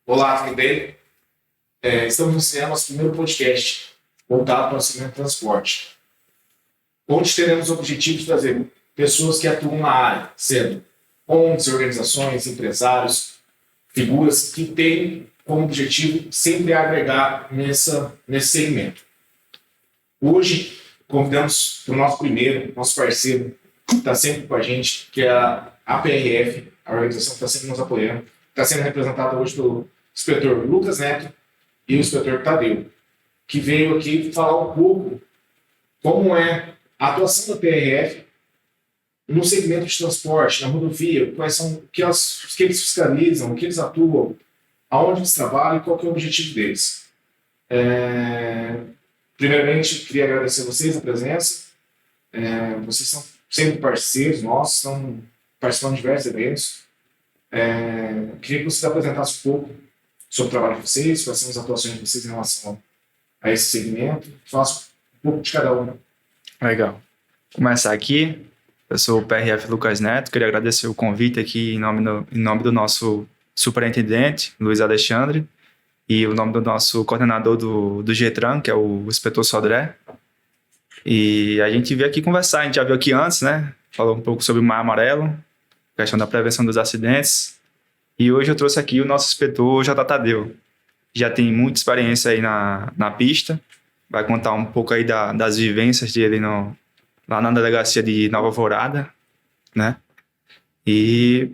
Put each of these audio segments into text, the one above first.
Olá, tudo bem? Estamos iniciando nosso primeiro podcast voltado para o segmento de transporte, onde teremos o objetivo de trazer pessoas que atuam na área, sendo ONGs, organizações, empresários, figuras que têm como objetivo sempre agregar nesse segmento. Hoje, convidamos para o nosso parceiro, que está sempre com a gente, que é a APRF, a organização que está sempre nos apoiando. Está sendo representada hoje pelo inspetor Lucas Neto e o inspetor Tadeu, que veio aqui falar um pouco como é a atuação da PRF no segmento de transporte, na rodovia, quais são o que eles fiscalizam, o que eles atuam, aonde eles trabalham e qual que é o objetivo deles. Primeiramente, queria agradecer a vocês a presença. Vocês são sempre parceiros nossos, estão participando de diversos eventos. Queria que vocês apresentassem um pouco sobre o trabalho de vocês, quais são as atuações de vocês em relação a esse segmento. Faça um pouco de cada um. Legal. Vou começar aqui. Eu sou o PRF Lucas Neto. Queria agradecer o convite aqui em nome do nosso superintendente, Luiz Alexandre, e o nome do nosso coordenador do GETRAN, que é o inspetor Sodré. E a gente veio aqui conversar. A gente já veio aqui antes, né? Falou um pouco sobre o Mar Amarelo, questão da prevenção dos acidentes. E hoje eu trouxe aqui o nosso inspetor J. Tadeu. Já tem muita experiência aí na pista. Vai contar um pouco aí das vivências dele lá na delegacia de Nova Alvorada, né? E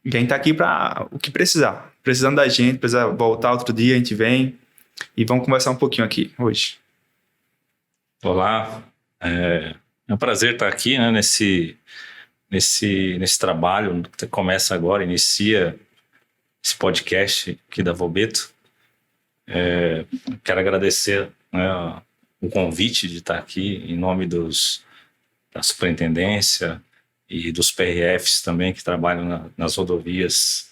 quem tá aqui para o que precisar. Precisando da gente, precisa voltar outro dia, a gente vem e vamos conversar um pouquinho aqui hoje. Olá, é um prazer estar aqui, né, nesse trabalho que começa agora, inicia esse podcast aqui da Vobeto. Quero agradecer, né, o convite de estar aqui em nome da superintendência e dos PRFs também que trabalham nas rodovias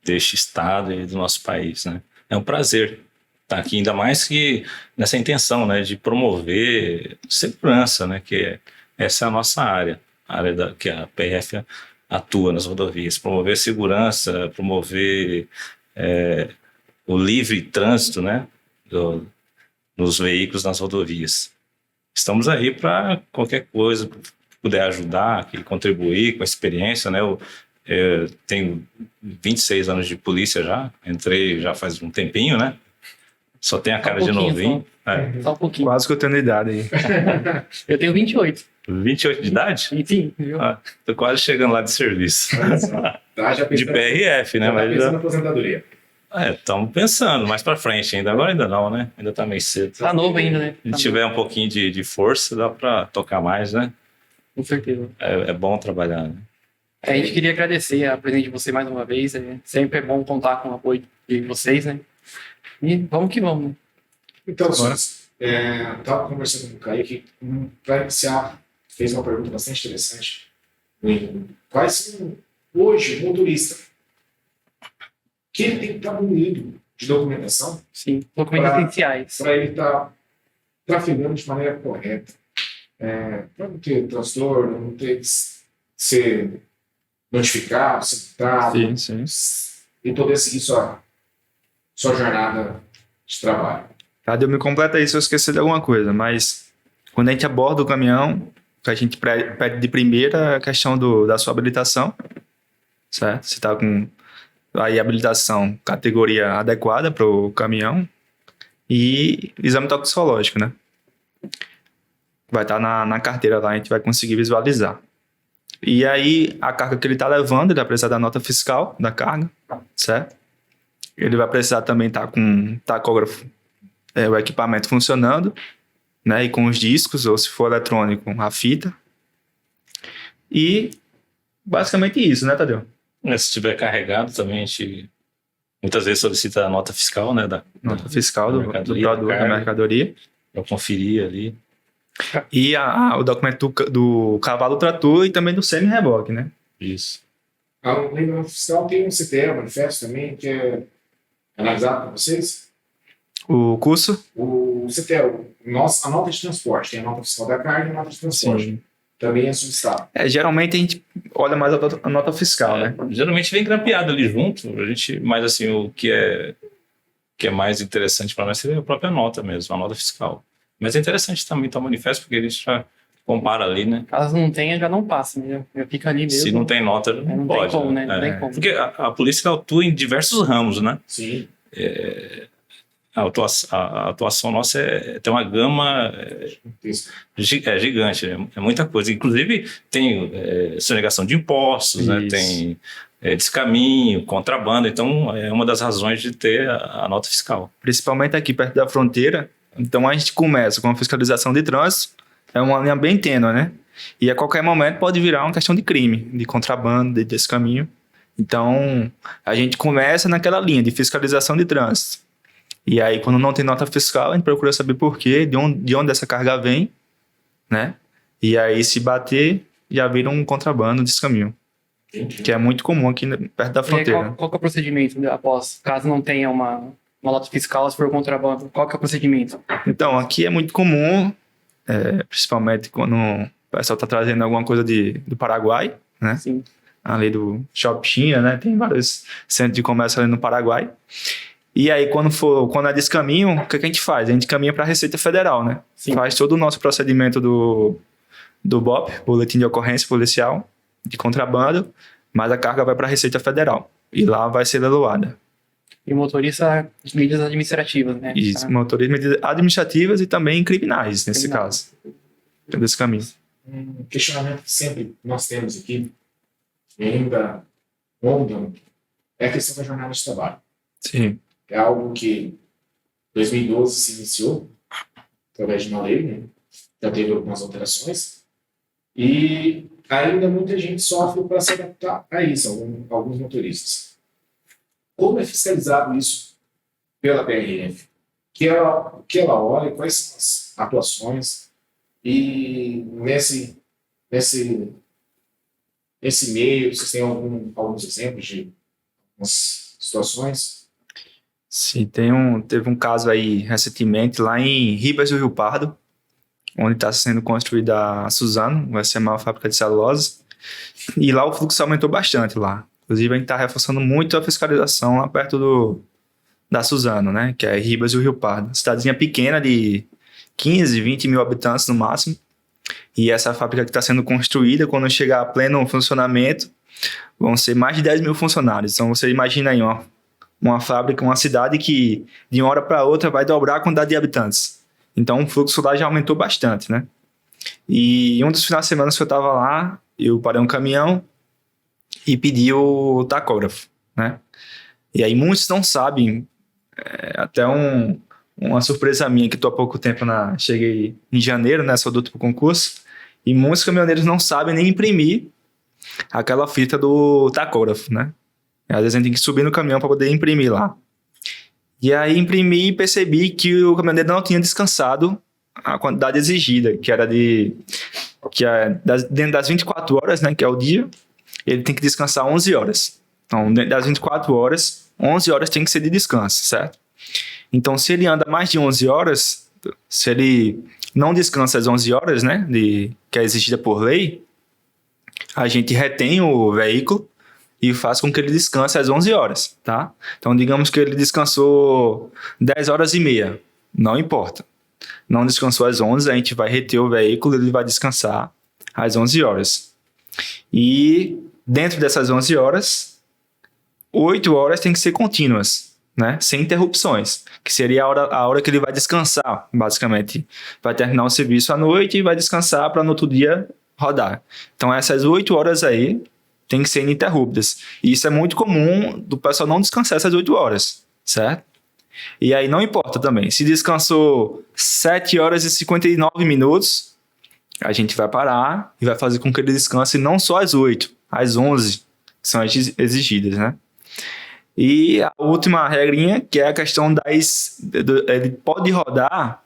deste estado e do nosso país, né? É um prazer estar aqui, ainda mais que nessa intenção, né, de promover segurança, né, que essa é a nossa área, que a PRF atua nas rodovias, promover segurança, promover o livre trânsito, né, nos veículos nas rodovias. Estamos aí para qualquer coisa que puder ajudar, que contribuir com a experiência, né? Eu tenho 26 anos de polícia já, entrei já faz um tempinho, né? Só tenho a cara de novinho. Só um pouquinho. Quase que eu tenho idade aí. Eu tenho 28. 28 de idade? Sim, viu? Tô quase chegando lá de serviço. Já De PRF, né? Já Mas pensando na aposentadoria. estamos pensando mais pra frente ainda. Agora ainda não, né? Ainda tá meio cedo. Tá novo ainda, né? Se tiver um pouquinho de força, dá pra tocar mais, né? Com certeza. É bom trabalhar, né? A gente queria agradecer a presença de você mais uma vez. Sempre é bom contar com o apoio de vocês, né? E vamos que vamos, né? Então, senhores, estava conversando com o Caio que, para iniciar, fez uma pergunta bastante interessante. Quais são, hoje, o motorista, que ele tem que estar munido de documentação Sim, documentos essenciais. para ele estar trafegando de maneira correta, para não ter transtorno, não ter que ser notificado, citado, Sim. e poder seguir sua jornada de trabalho. Tadeu, me completa aí se eu esquecer de alguma coisa, mas quando a gente aborda o caminhão, o que a gente pede de primeira é a questão da sua habilitação, certo? Você está com aí habilitação categoria adequada para o caminhão e exame toxicológico, né? Vai estar na carteira lá, a gente vai conseguir visualizar. E aí, a carga que ele está levando, ele vai precisar da nota fiscal da carga, certo? Ele vai precisar também estar com tacógrafo, o equipamento funcionando, né? E com os discos, ou se for eletrônico, a fita. E basicamente isso, né, Tadeu? Se estiver carregado também, a gente muitas vezes solicita a nota fiscal, né? Nota fiscal do produto, da carga, mercadoria. para conferir ali. E o documento do cavalo trator e também do semi-reboque, né? Isso. Além do fiscal, tem um CTE, um manifesto também, que é analisado para vocês. O curso? O CTE, a nota de transporte, tem a nota fiscal da carga e a nota de transporte. Sim. Também é solicitado. Geralmente a gente olha mais a nota fiscal, né? Geralmente vem grampeado ali junto, mas assim, o que é mais interessante para nós seria a própria nota mesmo, a nota fiscal. Mas é interessante também estar o manifesto, porque a gente já compara ali, né? Caso não tenha, já não passa, né? Já fica ali mesmo. Se não tem nota, não pode. tem como, né? Não tem como. Porque a polícia atua em diversos ramos, né? Sim. A atuação nossa tem uma gama gigante, é muita coisa. Inclusive, tem sonegação de impostos, né? Tem descaminho, contrabando. Então, é uma das razões de ter a nota fiscal. Principalmente aqui perto da fronteira. Então, a gente começa com a fiscalização de trânsito. É uma linha bem tênue, né? E a qualquer momento pode virar uma questão de crime, de contrabando, de descaminho. Então, a gente começa naquela linha de fiscalização de trânsito. E aí, quando não tem nota fiscal, a gente procura saber por quê, de onde essa carga vem, né? E aí, se bater, já vira um contrabando, descaminho. Que é muito comum aqui perto da fronteira. E aí, qual que é o procedimento após, caso não tenha uma nota fiscal, se for contrabando? Qual que é o procedimento? Então, aqui é muito comum, principalmente quando o pessoal está trazendo alguma coisa do Paraguai, né? Sim. Ali do Shopping, né? Tem vários centros de comércio ali no Paraguai. E aí, quando é descaminho, o que a gente faz? A gente caminha para a Receita Federal, né? Sim. Faz todo o nosso procedimento do BOP, Boletim de Ocorrência Policial, de contrabando, mas a carga vai para a Receita Federal. E lá vai ser leiloada. E o motorista, medidas administrativas, né? Isso, motorista, medidas administrativas e também criminais, nesse caso. Desse caminho. Um questionamento que sempre nós temos aqui, e ainda rondam, é a questão da jornada de trabalho. Sim. É algo que em 2012 se iniciou, através de uma lei, né? Já teve algumas alterações, e ainda muita gente sofre para se adaptar a isso, alguns motoristas. Como é fiscalizado isso pela PRF? O que ela olha, quais são as atuações, e nesse meio, vocês têm alguns exemplos de algumas situações? Sim, teve um caso aí recentemente lá em Ribas do Rio Pardo, onde está sendo construída a Suzano, vai ser uma fábrica de celulose, e lá o fluxo aumentou bastante lá. Inclusive, a gente está reforçando muito a fiscalização lá perto da Suzano, né? Que é Ribas do Rio Pardo. Cidadezinha pequena de 15, 20 mil habitantes no máximo. E essa fábrica que está sendo construída, quando chegar a pleno funcionamento, vão ser mais de 10 mil funcionários. Então, você imagina aí uma fábrica, uma cidade que de uma hora para outra vai dobrar a quantidade de habitantes. Então, o fluxo lá já aumentou bastante, né? E um dos finais de semana que eu estava lá, eu parei um caminhão e pedi o tacógrafo, né? E aí muitos não sabem, até uma surpresa minha, que estou há pouco tempo, cheguei em janeiro, né? Sou adulto para o concurso, e muitos caminhoneiros não sabem nem imprimir aquela fita do tacógrafo, né? Às vezes a gente tem que subir no caminhão para poder imprimir lá. E aí imprimi e percebi que o caminhoneiro não tinha descansado a quantidade exigida, que era dentro das 24 horas, né, que é o dia, ele tem que descansar 11 horas. Então, dentro das 24 horas, 11 horas tem que ser de descanso, certo? Então, se ele anda mais de 11 horas, se ele não descansa as 11 horas, né, que é exigida por lei, a gente retém o veículo e faz com que ele descanse às 11 horas, tá? Então, digamos que ele descansou 10 horas e meia. Não importa. Não descansou às 11, a gente vai reter o veículo e ele vai descansar às 11 horas. E dentro dessas 11 horas, 8 horas tem que ser contínuas, né? Sem interrupções, que seria a hora que ele vai descansar, basicamente. Vai terminar o serviço à noite e vai descansar para no outro dia rodar. Então, essas 8 horas aí tem que ser ininterruptas. E isso é muito comum do pessoal não descansar essas 8 horas, certo? E aí não importa também. Se descansou 7 horas e 59 minutos, a gente vai parar e vai fazer com que ele descanse não só às 8, às 11, que são as exigidas, né? E a última regrinha, que é a questão ele pode rodar,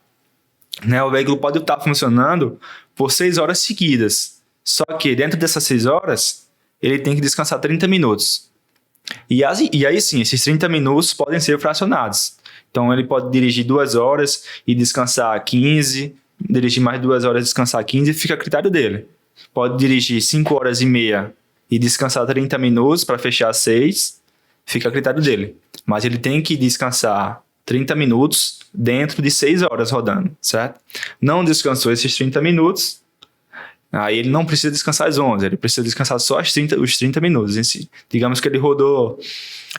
né? O veículo pode estar funcionando por 6 horas seguidas. Só que dentro dessas 6 horas, ele tem que descansar 30 minutos. E aí sim, esses 30 minutos podem ser fracionados. Então, ele pode dirigir 2 horas e descansar 15, dirigir mais 2 horas e descansar 15, fica a critério dele. Pode dirigir 5 horas e meia e descansar 30 minutos para fechar 6, fica a critério dele. Mas ele tem que descansar 30 minutos dentro de 6 horas rodando, certo? Não descansou esses 30 minutos, aí ele não precisa descansar as 11, ele precisa descansar só os 30 minutos em si. Digamos que ele rodou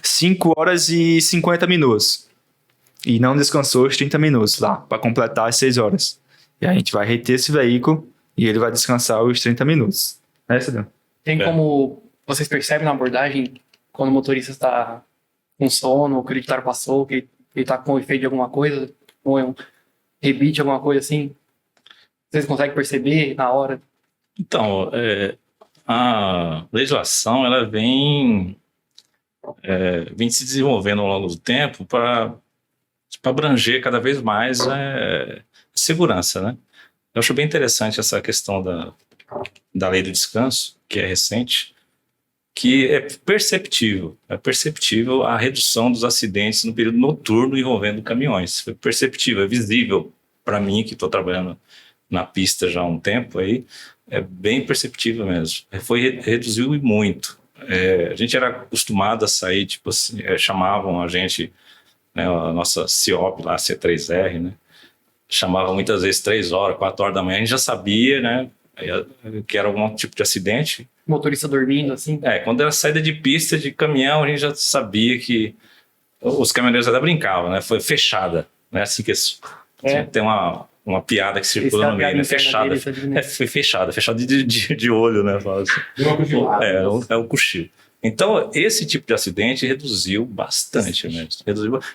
5 horas e 50 minutos e não descansou os 30 minutos lá, para completar as 6 horas. E aí a gente vai reter esse veículo e ele vai descansar os 30 minutos. É isso, Dan? Tem como vocês percebem na abordagem quando o motorista está com sono, o creditário passou, que ele está com efeito de alguma coisa, ou é um rebite, alguma coisa assim? Vocês conseguem perceber na hora? Então, a legislação ela vem se desenvolvendo ao longo do tempo para abranger cada vez mais segurança, né? Eu acho bem interessante essa questão da lei do descanso, que é recente, que é perceptível a redução dos acidentes no período noturno envolvendo caminhões. É perceptível, é visível para mim, que estou trabalhando na pista já há um tempo, aí, é bem perceptível mesmo. Reduziu e muito. A gente era acostumado a sair, tipo assim, chamavam a gente, né, a nossa CIOP lá, C3R, né, chamava muitas vezes 3 horas, 4 horas da manhã, a gente já sabia, né, que era algum tipo de acidente. Motorista dormindo, assim? Quando era saída de pista de caminhão, a gente já sabia que os caminhoneiros até brincavam, né? Foi fechada, né? Assim que tem uma piada que circula no meio, né? Fechada. Foi fechada de olho, né? Fala assim. É um cochilo. Então, esse tipo de acidente reduziu bastante mesmo.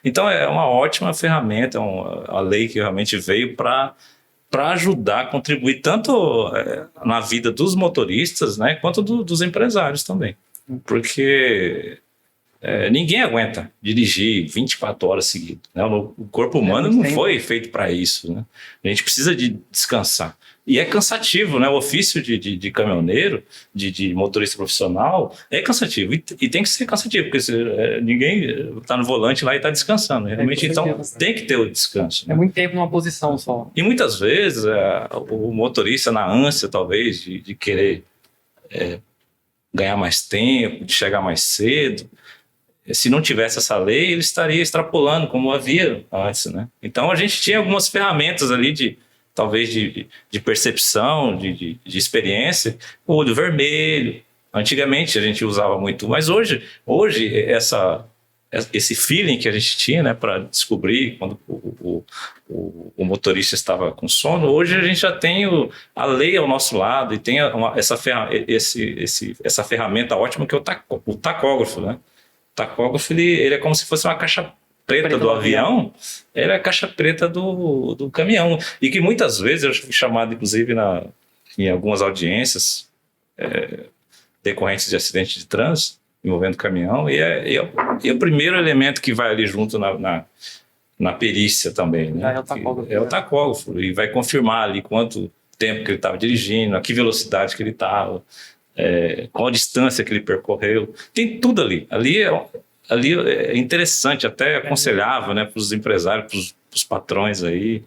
Então, é uma ótima ferramenta, a lei que realmente veio para ajudar, contribuir tanto na vida dos motoristas, né, quanto dos empresários também. Porque ninguém aguenta dirigir 24 horas seguidas, né? O corpo humano não foi feito para isso, né? A gente precisa de descansar. E é cansativo, né? O ofício de caminhoneiro, de motorista profissional, é cansativo. E tem que ser cansativo, porque ninguém está no volante lá e está descansando. Realmente, então, tem que ter o descanso. Né? É muito tempo numa posição só. E muitas vezes, o motorista, na ânsia, talvez, de querer ganhar mais tempo, de chegar mais cedo, se não tivesse essa lei, ele estaria extrapolando, como havia antes, né? Então, a gente tinha algumas ferramentas ali talvez de percepção, de experiência, o olho vermelho. Antigamente a gente usava muito, mas hoje esse feeling que a gente tinha, né, para descobrir quando o motorista estava com sono, hoje a gente já tem a lei ao nosso lado e tem essa ferramenta ótima que é o tacógrafo, né? O tacógrafo ele é como se fosse uma caixa preta do avião, era a caixa preta do caminhão. E que muitas vezes eu fui chamado, inclusive, em algumas audiências decorrentes de acidentes de trânsito envolvendo caminhão, e é o primeiro elemento que vai ali junto na perícia também. Né? É o tacógrafo. E vai confirmar ali quanto tempo que ele estava dirigindo, a que velocidade que ele estava, qual a distância que ele percorreu. Tem tudo ali. Ali é interessante, até aconselhável, né, para os empresários, para os patrões aí,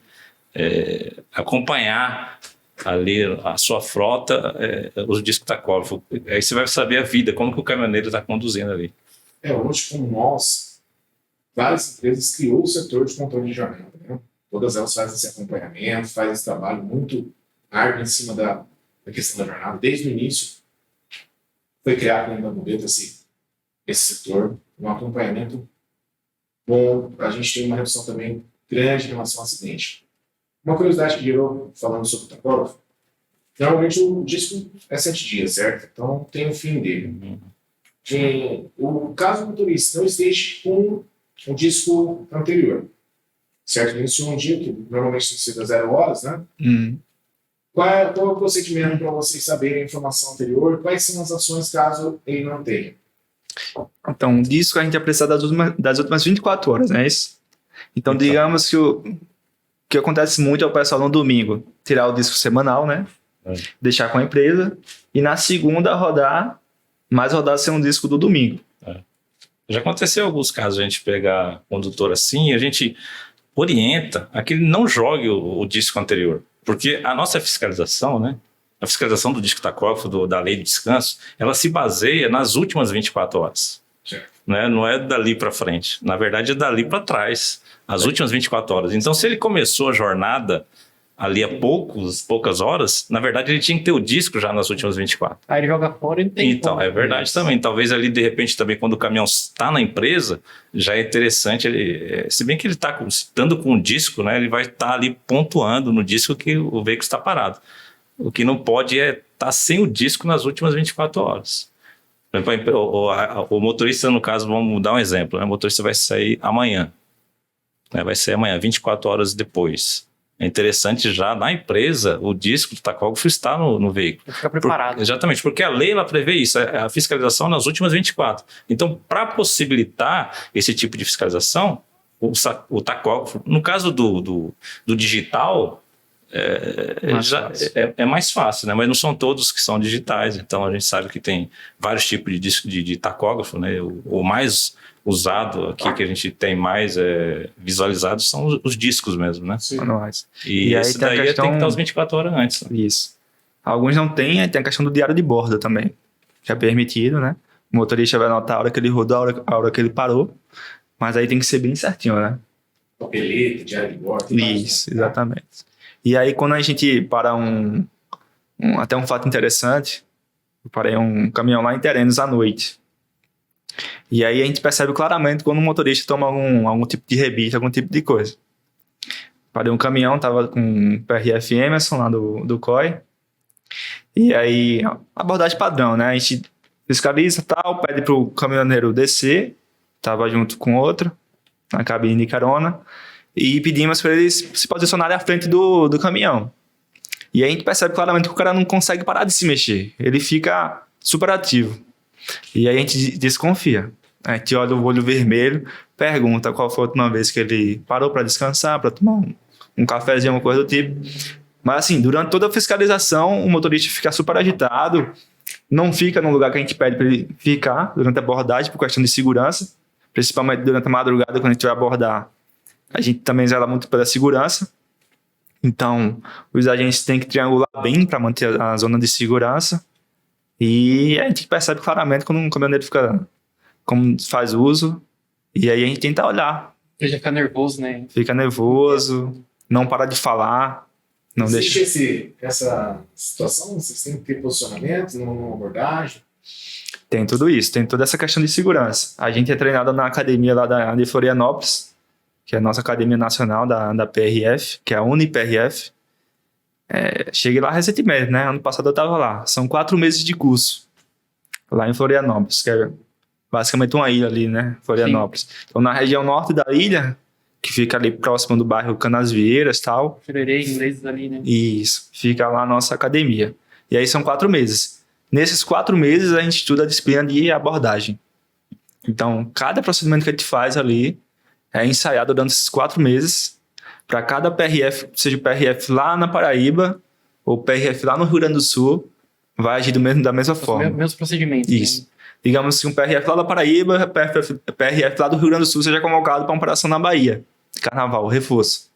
acompanhar ali a sua frota, os discos tacógrafo. Aí você vai saber a vida, como que o caminhoneiro está conduzindo ali. Hoje, como nós, várias empresas criou o setor de controle de jornada, né? Todas elas fazem esse acompanhamento, fazem esse trabalho muito árduo em cima da questão da jornada. Desde o início, foi criado no Movimento esse setor, um acompanhamento bom. A gente tem uma redução também grande em relação ao acidente. Uma curiosidade que gerou, falando sobre o tacógrafo, normalmente o disco é 7 dias, certo? Então tem o fim dele. O caso do motorista não esteja com o disco anterior, certo? Iniciou um dia, que normalmente necessita 0 horas, né? Qual é o procedimento para vocês saberem a informação anterior? Quais são as ações caso ele não tenha? Então, o disco a gente vai precisar das últimas 24 horas, não é isso? Então, digamos que o que acontece muito é o pessoal no domingo tirar o disco semanal, né? Deixar com a empresa e na segunda rodar sem um disco do domingo. Já aconteceu alguns casos a gente pegar condutor assim, a gente orienta a que ele não jogue o disco anterior, porque a nossa fiscalização, né? a fiscalização do disco tacógrafo, da lei de descanso, ela se baseia nas últimas 24 horas. Certo. Né? Não é dali para frente. Na verdade, é dali para trás. As últimas 24 horas. Então, se ele começou a jornada ali há poucas horas, na verdade, ele tinha que ter o disco já nas últimas 24. Aí ele joga fora e não tem Então, como. é verdade também. Talvez ali, de repente, também quando o caminhão está na empresa, já é interessante. Se bem que ele está estando com o disco, né, ele vai estar ali pontuando no disco que o veículo está parado. O que não pode é estar sem o disco nas últimas 24 horas. O motorista, no caso, vamos dar um exemplo, né? O motorista vai sair amanhã. Né? Vai sair amanhã, 24 horas depois. É interessante já na empresa o disco do tacógrafo estar no veículo. Fica preparado. Exatamente, porque a lei ela prevê isso, a fiscalização nas últimas 24. Então, para possibilitar esse tipo de fiscalização, o tacógrafo, no caso do digital, é mais fácil, né? Mas não são todos que são digitais. Então, a gente sabe que tem vários tipos de disco de tacógrafo, né? O mais usado aqui, que a gente tem mais visualizado, são os discos mesmo, né? Sim. Manuais. E aí esse tem a daí questão- tem que estar os 24 horas antes. Né? Isso. Alguns não têm, aí tem a questão do diário de bordo também, que é permitido, né? O motorista vai anotar a hora que ele rodou, a hora que ele parou, mas aí tem que ser bem certinho, né? Papeleta, diário de bordo. Isso, exatamente. E aí, quando a gente para até um fato interessante, eu parei um caminhão lá em Terenos à noite. E aí a gente percebe claramente quando o motorista toma algum tipo de rebite, algum tipo de coisa. Parei um caminhão, tava com um PRF Emerson lá do COI. E aí, abordagem padrão, né? A gente fiscaliza e tal, pede pro caminhoneiro descer, tava junto com outro, na cabine de carona, e pedimos para eles se posicionarem à frente do caminhão. E aí a gente percebe claramente que o cara não consegue parar de se mexer. Ele fica super ativo. E aí a gente desconfia. A gente olha o olho vermelho, pergunta qual foi a última vez que ele parou para descansar, para tomar um cafezinho, uma coisa do tipo. Mas assim, durante toda a fiscalização, o motorista fica super agitado, não fica no lugar que a gente pede para ele ficar durante a abordagem, por questão de segurança, principalmente durante a madrugada, quando a gente vai abordar. A gente também zela muito pela segurança. Então, os agentes têm que triangular bem para manter a zona de segurança. E a gente percebe claramente quando um caminhoneiro fica, como faz uso. E aí a gente tenta olhar. Ele já fica nervoso, né? Fica nervoso, não para de falar, não deixa... Existe essa situação? Vocês têm que ter posicionamento numa abordagem? Tem tudo isso, tem toda essa questão de segurança. A gente é treinado na academia lá de Florianópolis, que é a nossa academia nacional da PRF, que é a UniPRF. Cheguei lá recentemente, né? Ano passado eu estava lá. São 4 meses de curso lá em Florianópolis, que é basicamente uma ilha ali, né? Florianópolis. Então, na região norte da ilha, que fica ali próximo do bairro Canasvieiras e tal. Jurerei inglês ali, né? Isso, fica lá a nossa academia. E aí são 4 meses. Nesses 4 meses, a gente estuda a disciplina de abordagem. Então, cada procedimento que a gente faz ali é ensaiado durante esses 4 meses para cada PRF, seja o PRF lá na Paraíba ou PRF lá no Rio Grande do Sul, vai agir da mesma forma. Mesmo procedimento. Isso. Né? Digamos que um PRF lá da Paraíba, PRF lá do Rio Grande do Sul seja convocado para uma operação na Bahia, carnaval, reforço.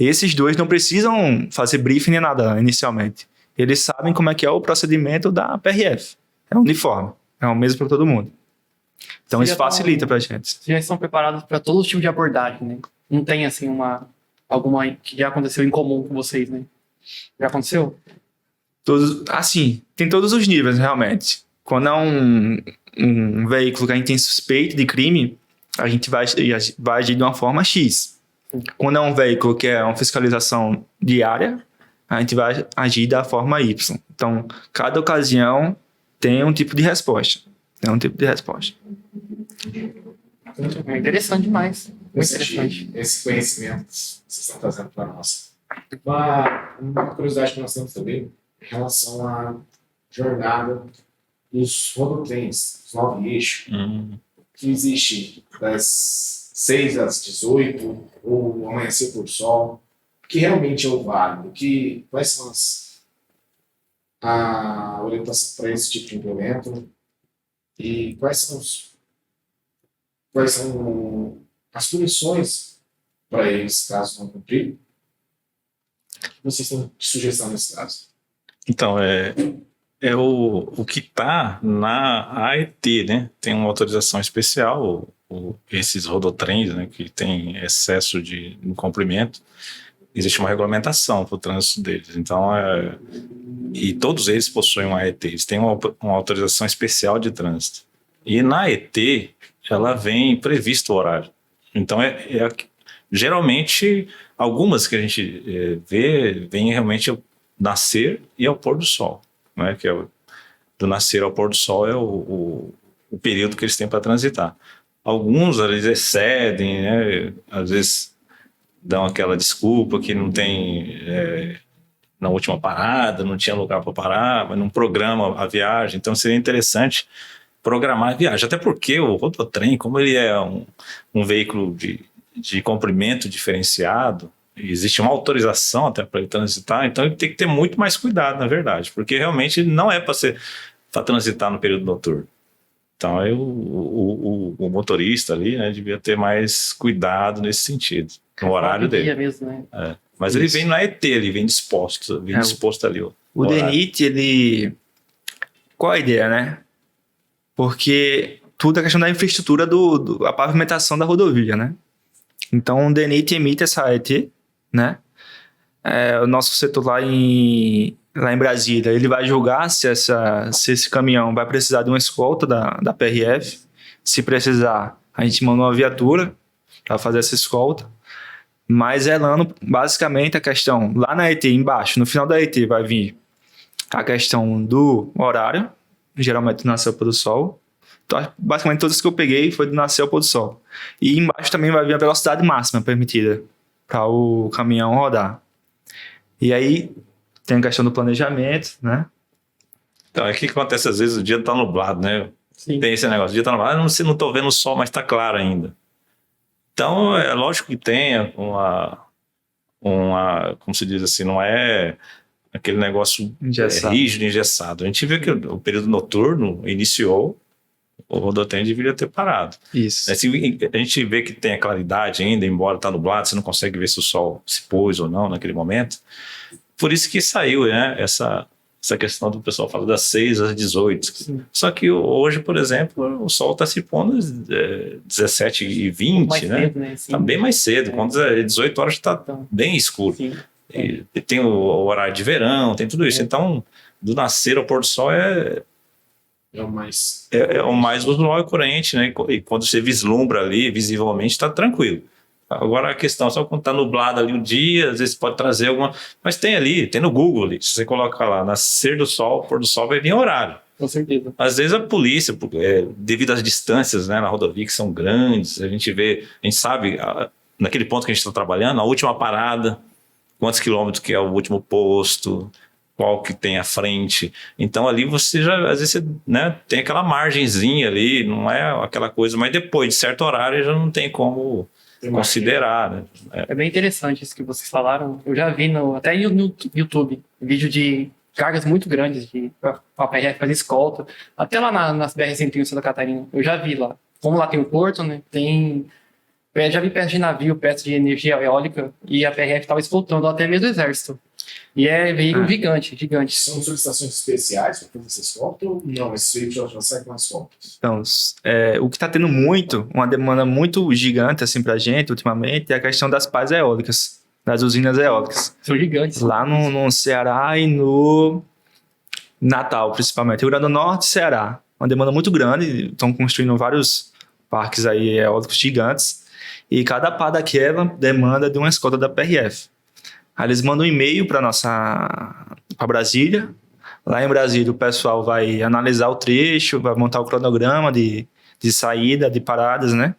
Esses dois não precisam fazer briefing nem nada inicialmente. Eles sabem como é que é o procedimento da PRF. É uniforme, é o mesmo para todo mundo. Então Vocês isso já facilita para a gente. Vocês já estão preparados para todo tipo de abordagem, né? Não tem, assim, alguma que já aconteceu em comum com vocês, né? Já aconteceu? Assim, tem todos os níveis, realmente. Quando é um veículo que a gente tem suspeito de crime, a gente vai agir de uma forma X. Quando é um veículo que é uma fiscalização diária, a gente vai agir da forma Y. Então, cada ocasião tem um tipo de resposta. É interessante demais. Muito interessante. Esse conhecimento que vocês estão trazendo para nós. Uma curiosidade que nós temos também em relação à jornada dos rodotrens, os 9 eixos, que existe das 6 às 18, ou amanhecer por sol, que realmente é o válido, quais são a orientação para esse tipo de implemento e quais são as punições para eles, caso não cumprir? Vocês têm de sugestão nesse caso? Então, é o que está na AET, né? Tem uma autorização especial, esses rodotrens, né, que tem excesso de comprimento, existe uma regulamentação para o trânsito deles. Então, e todos eles possuem uma AET, eles têm uma autorização especial de trânsito. E na AET, ela vem previsto o horário. Então, geralmente, algumas que a gente vê, vem realmente ao nascer e ao pôr do sol, né? Que do nascer ao pôr do sol é o período que eles têm para transitar. Alguns, eles excedem, né? Às vezes dão aquela desculpa que não tem na última parada, não tinha lugar para parar, mas não programa a viagem. Então seria interessante programar a viagem, até porque o rodotrem, como ele é um veículo de comprimento diferenciado, existe uma autorização até para ele transitar, então ele tem que ter muito mais cuidado, na verdade, porque realmente não é para transitar no período noturno. Então o motorista ali, né, devia ter mais cuidado nesse sentido, no horário dele. Mesmo, né? Mas ele vem no ET, ele vem disposto ali. O DENIT, ele... Qual a ideia, né? Porque tudo é questão da infraestrutura a pavimentação da rodovia, né? Então o DENIT emite essa AET, né? O nosso setor lá em Brasília, ele vai julgar se esse caminhão vai precisar de uma escolta da PRF. Se precisar, a gente manda uma viatura para fazer essa escolta. Mas zelando basicamente a questão, lá na AET embaixo, no final da AET vai vir a questão do horário, geralmente do nascer ao pôr do sol. Então, basicamente todas que eu peguei foi do nascer ao pôr do sol. E embaixo também vai vir a velocidade máxima permitida para o caminhão rodar. E aí tem a questão do planejamento, né? Então, o que acontece às vezes, o dia tá nublado, né? Sim. Tem esse negócio, o dia tá nublado, não tô vendo o sol, mas tá claro ainda. Então, é lógico que tem uma como se diz assim, não é aquele negócio rígido, engessado. A gente vê que o período noturno iniciou, o rodotrem deveria ter parado. Isso. Assim, a gente vê que tem a claridade ainda, embora tá nublado, você não consegue ver se o sol se pôs ou não naquele momento. Por isso que saiu, né, essa questão do pessoal fala das 6 às 18. Sim. Só que hoje, por exemplo, o sol está se pondo às 17h20, mais né? Cedo, né? Tá bem mais cedo. Quando é 18 horas está bem escuro. E tem o horário de verão, tem tudo isso. Então, do nascer ao pôr do sol é o mais usual e corrente, né? E quando você vislumbra ali, visivelmente, está tranquilo. Agora a questão, só quando está nublado ali o dia, às vezes pode trazer alguma... Mas tem no Google ali, se você colocar lá, nascer do sol, pôr do sol, vai vir horário. Com certeza. Às vezes a polícia, devido às distâncias, né, na rodovia que são grandes, a gente sabe, naquele ponto que a gente está trabalhando, a última parada, quantos quilômetros que é o último posto, qual que tem à frente. Então ali você já, às vezes, né, tem aquela margenzinha ali, não é aquela coisa, mas depois de certo horário já não tem como considerar, né? É bem interessante isso que vocês falaram. Eu já vi até no YouTube vídeo de cargas muito grandes a PRF fazer escolta, até lá nas BR-101 em Santa Catarina. Eu já vi lá. Como lá tem o porto, né? Já vi peças de navio, peças de energia eólica, e a PRF estava escoltando até mesmo o exército. E é veículo gigante. São solicitações especiais para fazer essa escolta ou não? Esse veículo já sai com as escoltas? Então, o que está tendo uma demanda muito gigante assim, para a gente ultimamente é a questão das pás eólicas, das usinas eólicas. São gigantes. Lá no Ceará e no Natal, principalmente. Rio Grande do Norte e Ceará. Uma demanda muito grande, estão construindo vários parques aí eólicos gigantes, e cada pá daquela demanda de uma escolta da PRF. Aí eles mandam um e-mail para Brasília. Lá em Brasília o pessoal vai analisar o trecho, vai montar o cronograma de saída, de paradas, né?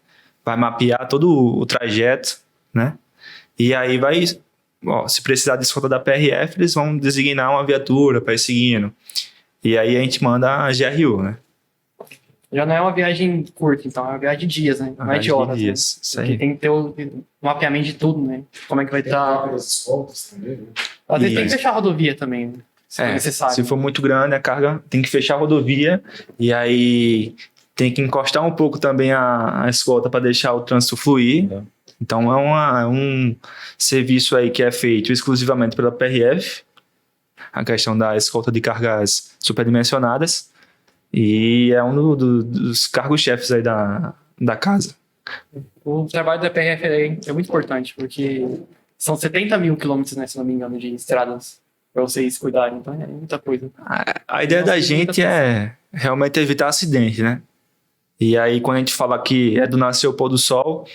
Vai mapear todo o trajeto, né? E aí se precisar de escolta da PRF, eles vão designar uma viatura para ir seguindo. E aí a gente manda a GRU, né? Já não é uma viagem curta, então é uma viagem de dias, né? Não é de horas, né? Isso aí. Porque tem que ter o mapeamento de tudo, né? Como é que vai estar... Tem as escoltas também, né? Às vezes tem que fechar a rodovia também, né? Se for necessário. Se for muito grande a carga, tem que fechar a rodovia, e aí tem que encostar um pouco também a escolta para deixar o trânsito fluir. Então é um serviço aí que é feito exclusivamente pela PRF, a questão da escolta de cargas superdimensionadas, e é um dos cargos-chefes aí da casa. O trabalho da PRF é muito importante, porque são 70 mil quilômetros, né, se não me engano, de estradas para vocês cuidarem, então é muita coisa. A ideia da gente é realmente evitar acidente, né? E aí, quando a gente fala que é do nascer ao pôr do sol,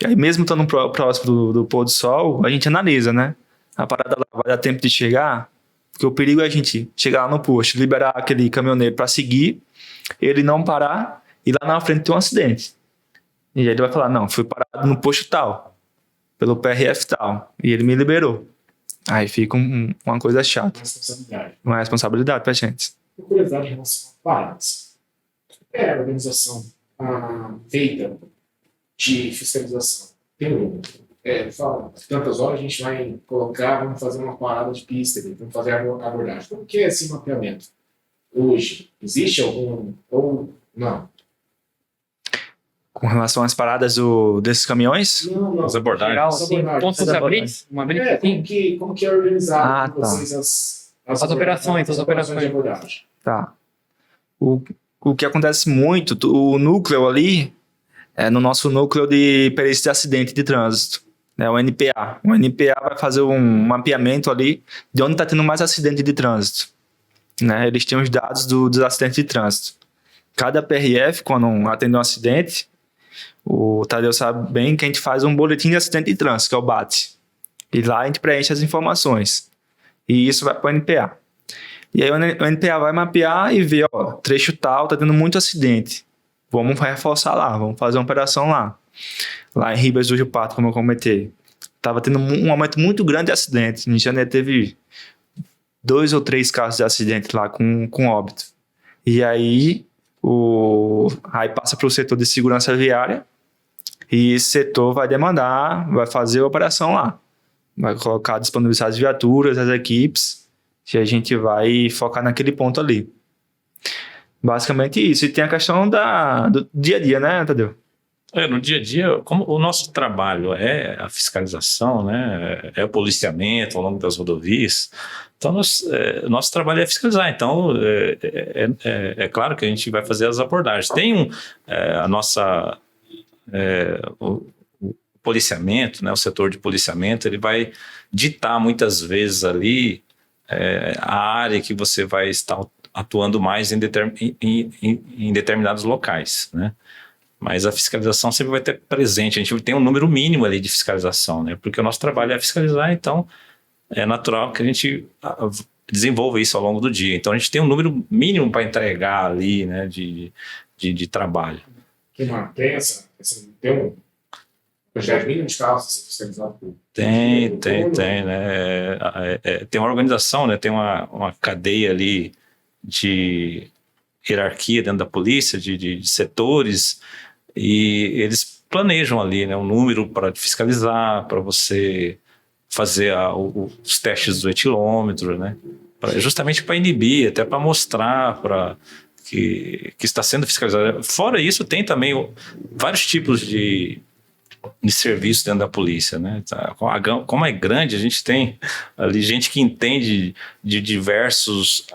aí mesmo estando próximo do pôr do sol, a gente analisa, né? A parada lá vai dar tempo de chegar, porque o perigo é a gente chegar lá no posto, liberar aquele caminhoneiro para seguir, ele não parar e lá na frente ter um acidente. E aí ele vai falar, não, fui parado no posto tal, pelo PRF tal, e ele me liberou. Aí fica uma coisa chata. Responsabilidade. Uma responsabilidade pra gente. Por curiosidade em relação a paradas. É a organização feita de fiscalização. Tem fala, tantas horas a gente vai colocar, vamos fazer uma parada de pista, vamos fazer a abordagem. Como que é esse mapeamento? Hoje, existe algum ou não? Com relação às paradas desses caminhões? Não. As abordagens. Geral, assim, como se fosse a blitz, uma blitz, assim. Como que é organizado Ah, com tá. vocês As operações, as operações de abordagem? Tá. O que acontece muito, o núcleo ali, é no nosso núcleo de perícia de acidente de trânsito, né, o NPA. O NPA vai fazer um mapeamento ali de onde está tendo mais acidente de trânsito. Né? Eles têm os dados dos acidentes de trânsito. Cada PRF, quando atende um acidente, o Tadeu sabe bem que a gente faz um boletim de acidente de trânsito, que é o BAT. E lá a gente preenche as informações. E isso vai para o NPA. E aí o NPA vai mapear e ver, ó, trecho tal, tá tendo muito acidente. Vamos reforçar lá, vamos fazer uma operação lá. Lá em Ribas do Rio Pardo, como eu comentei. Tava tendo um aumento muito grande de acidentes. Em janeiro teve 2 ou 3 casos de acidente lá com óbito. E aí, aí passa para o setor de segurança viária e esse setor vai demandar, vai fazer a operação lá. Vai colocar disponibilizar as viaturas, as equipes, e a gente vai focar naquele ponto ali. Basicamente isso. E tem a questão do dia a dia, né, Tadeu? No dia a dia, como o nosso trabalho é a fiscalização, né, é o policiamento ao longo das rodovias, então nosso trabalho é fiscalizar. Então, é claro que a gente vai fazer as abordagens. Tem a nossa... o policiamento, né, o setor de policiamento, ele vai ditar muitas vezes ali a área que você vai estar atuando mais em determinados locais, né? Mas a fiscalização sempre vai ter presente. A gente tem um número mínimo ali de fiscalização, né? Porque o nosso trabalho é fiscalizar, então é natural que a gente desenvolva isso ao longo do dia. Então a gente tem um número mínimo para entregar ali, né, de trabalho. Tem um projeto mínimo de carros a ser fiscalizado por... Tem, né? Tem uma organização, né? Tem uma cadeia ali de hierarquia dentro da polícia, de setores, e eles planejam ali, né, um número para fiscalizar, para você fazer os testes do etilômetro, né? Justamente para inibir, até para mostrar que está sendo fiscalizado. Fora isso, tem também vários tipos de serviço dentro da polícia, né? Como é grande, a gente tem ali gente que entende de diversos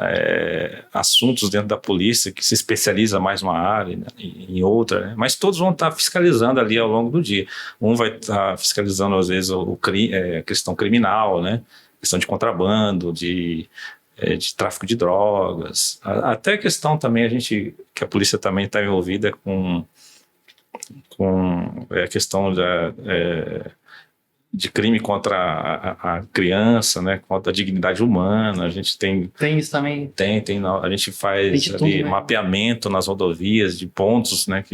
assuntos dentro da polícia, que se especializa mais numa área, né, em outra, né? Mas todos vão estar fiscalizando ali ao longo do dia. Um vai estar fiscalizando, às vezes, a questão criminal, né? Questão de contrabando, de tráfico de drogas, até a questão também, que a polícia também está envolvida com a questão de crime contra a criança, né, contra a dignidade humana. A gente tem isso também. A gente faz ali, né, mapeamento nas rodovias de pontos, né,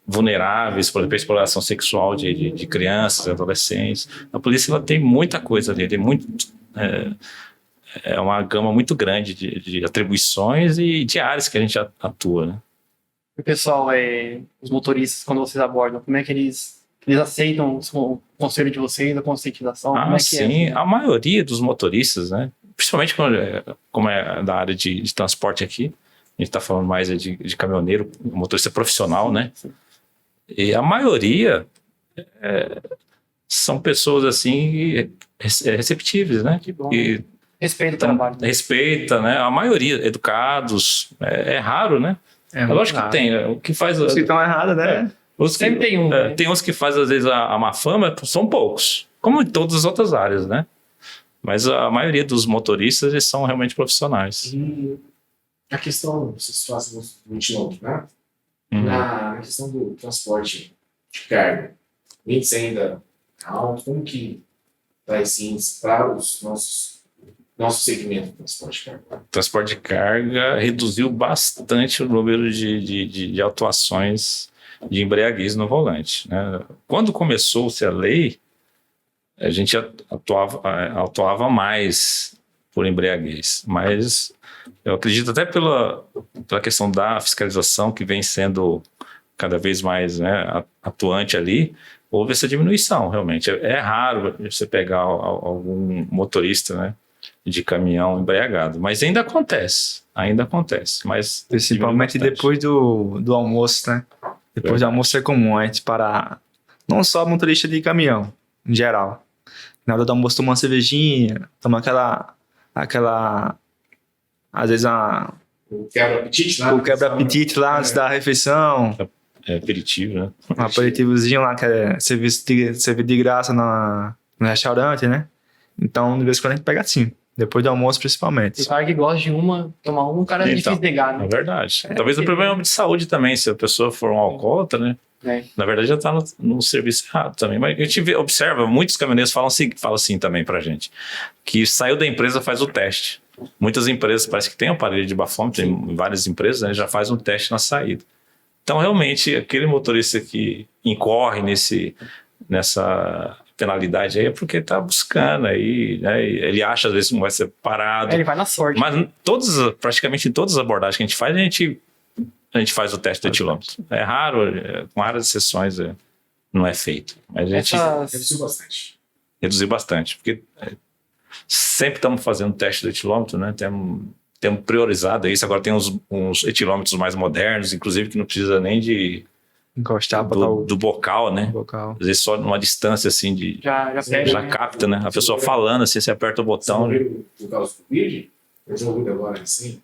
vulneráveis, por exemplo, a exploração sexual de crianças, adolescentes. A polícia ela tem muita coisa ali, é uma gama muito grande de atribuições e de áreas que a gente atua, né? O pessoal, os motoristas, quando vocês abordam, como é que eles aceitam o conselho de vocês, a conscientização? Como é que sim, assim? A maioria dos motoristas, né? Principalmente como é da área de transporte aqui, a gente está falando mais de caminhoneiro, motorista profissional, né? E a maioria são pessoas assim receptíveis, né? Que bom. E Respeito o Então, trabalho. respeita, né? A maioria, educados, é raro, né? É muito lógico que raro. tem. O que faz. Os que estão errados, né? Os que, Sempre tem um, né? Tem uns que fazem, às vezes, a má fama, são poucos. Como em todas as outras áreas, né? Mas a maioria dos motoristas, eles são realmente profissionais. E a questão, vocês fazem no quilômetro, né? Uhum. Na questão do transporte de carga, o índice ainda alto, como que está esse índice para os nosso segmento de transporte de carga? O transporte de carga reduziu bastante o número de autuações de embriaguez no volante, né? Quando começou-se a lei, a gente autuava mais por embriaguez, mas eu acredito até pela questão da fiscalização que vem sendo cada vez mais, né, atuante ali, houve essa diminuição, realmente. É raro você pegar algum motorista, né, de caminhão embriagado, mas ainda acontece, mas Principalmente diminui bastante. depois do almoço, né? Depois do almoço é comum a gente parar, não só motorista de caminhão, em geral. Na hora do almoço tomar uma cervejinha, tomar aquela às vezes O quebra-apetite, né? o quebra-apetite lá antes da refeição, É aperitivo, né? um aperitivozinho lá que é servido de graça no restaurante, né? Então, de vez em quando a gente pega assim, depois do almoço O principalmente. cara que gosta de tomar um, o cara é Então, difícil negar, É né? verdade. Talvez o problema é de saúde também, se a pessoa for um alcoólatra, né? É. Na verdade, já está no serviço errado também. Mas a gente observa, muitos caminhoneiros falam assim também pra gente, que saiu da empresa, faz o teste. Muitas empresas, parece que tem um aparelho de bafômetro, tem várias empresas, né, já faz um teste na saída. Então, realmente, aquele motorista que incorre nessa penalidade aí é porque está buscando aí, né, ele acha às vezes que não vai ser parado. Ele vai na sorte. Mas praticamente em todas as abordagens que a gente faz o teste do etilômetro. É raro, com raras exceções, não é feito. Mas a gente Reduziu bastante. reduziu bastante, porque sempre estamos fazendo teste do etilômetro, né? Temos priorizado isso. Agora tem uns etilômetros mais modernos, inclusive que não precisa nem Encostar, botar o do bocal, né? bocal. Às vezes só numa distância assim Já pega, já né? capta, né? A pessoa falando assim, você aperta o botão. Né? Por causa do Covid, resolvido agora assim.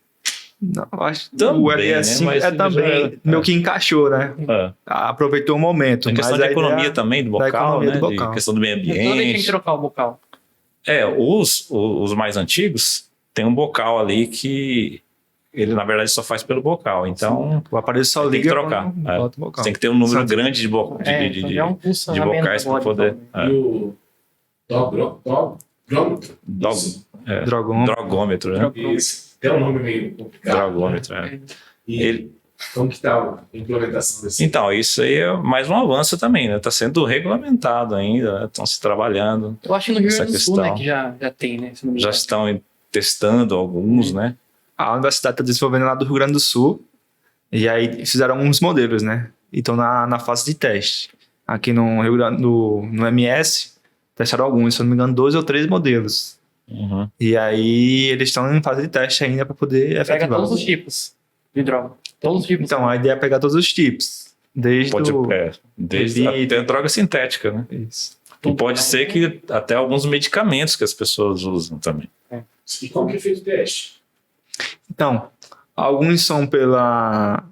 Não, acho que Também, o né? LS5 Mas também meio que encaixou, né? Aproveitou o momento. A questão mas da a economia ideia também do bocal, economia né? do De bocal. questão do meio Toda vez tem que ambiente. trocar o bocal. Os mais antigos tem um bocal ali que ele, na verdade, só faz pelo bocal. Então, O aparelho só tem que liga trocar. quando É. bota o bocal. tem que ter um número Só- grande de É um funcionamento bocais para agora, poder. então, E o dobrômetro. Drogômetro, né? Isso. Tem um nome meio complicado. Drogômetro, é. Né? E Ele- como que está a implementação desse? Então, isso aí é mais um avanço também, né? Está sendo regulamentado ainda, estão se trabalhando, Eu acho que no Rio Essa Grande do Sul, né, questão. que já tem, né? se não me já engano. estão testando alguns, né? A universidade está desenvolvendo lá do Rio Grande do Sul. E aí fizeram alguns modelos, né? E estão na fase de teste. Aqui no Rio Grande, no MS, testaram alguns, se eu não me engano, 2 ou 3 modelos. Uhum. E aí eles estão em fase de teste ainda para poder Pega efetivar. todos os tipos de droga. Todos os tipos. Então, a ideia é pegar todos os tipos. Desde Desde bebida. até droga sintética, né? Isso. E pode ser que até alguns medicamentos que as pessoas usam também. E como que é feito o teste? Então, alguns são pela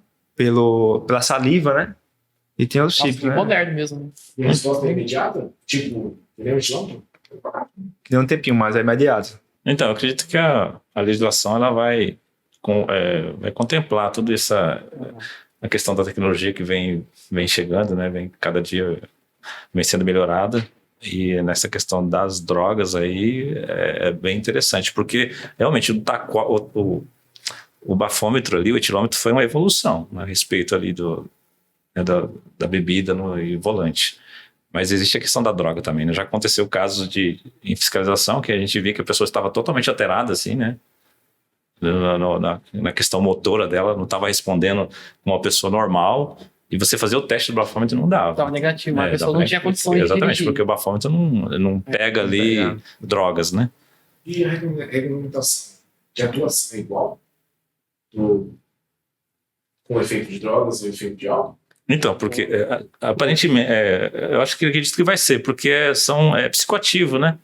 saliva, né? E tem outros Nossa, tipos, que né? moderno mesmo. Né? E a resposta é imediata? Tipo, entendeu? Quilômetro? Deu um tempinho, mas é imediato. Então, eu acredito que a legislação ela vai contemplar toda a questão da tecnologia que vem chegando, né? Vem cada dia vem sendo melhorada. E nessa questão das drogas aí é bem interessante, porque realmente o bafômetro ali, o etilômetro foi uma evolução, né, a respeito ali da bebida e volante. Mas existe a questão da droga também, né? Já aconteceu casos em fiscalização que a gente via que a pessoa estava totalmente alterada, assim, né? Na questão motora dela, não estava respondendo como uma pessoa normal. E você fazer o teste do bafômetro não dava. Tava negativo, mas a pessoa Exatamente. não tinha condições de Exatamente, dirigir. porque o bafômetro não pega ali pega. drogas, né? E a regulamentação de atuação é igual? Com o efeito de drogas e o efeito de álcool? Então, porque aparentemente, eu acredito que vai ser, porque é psicoativo, né?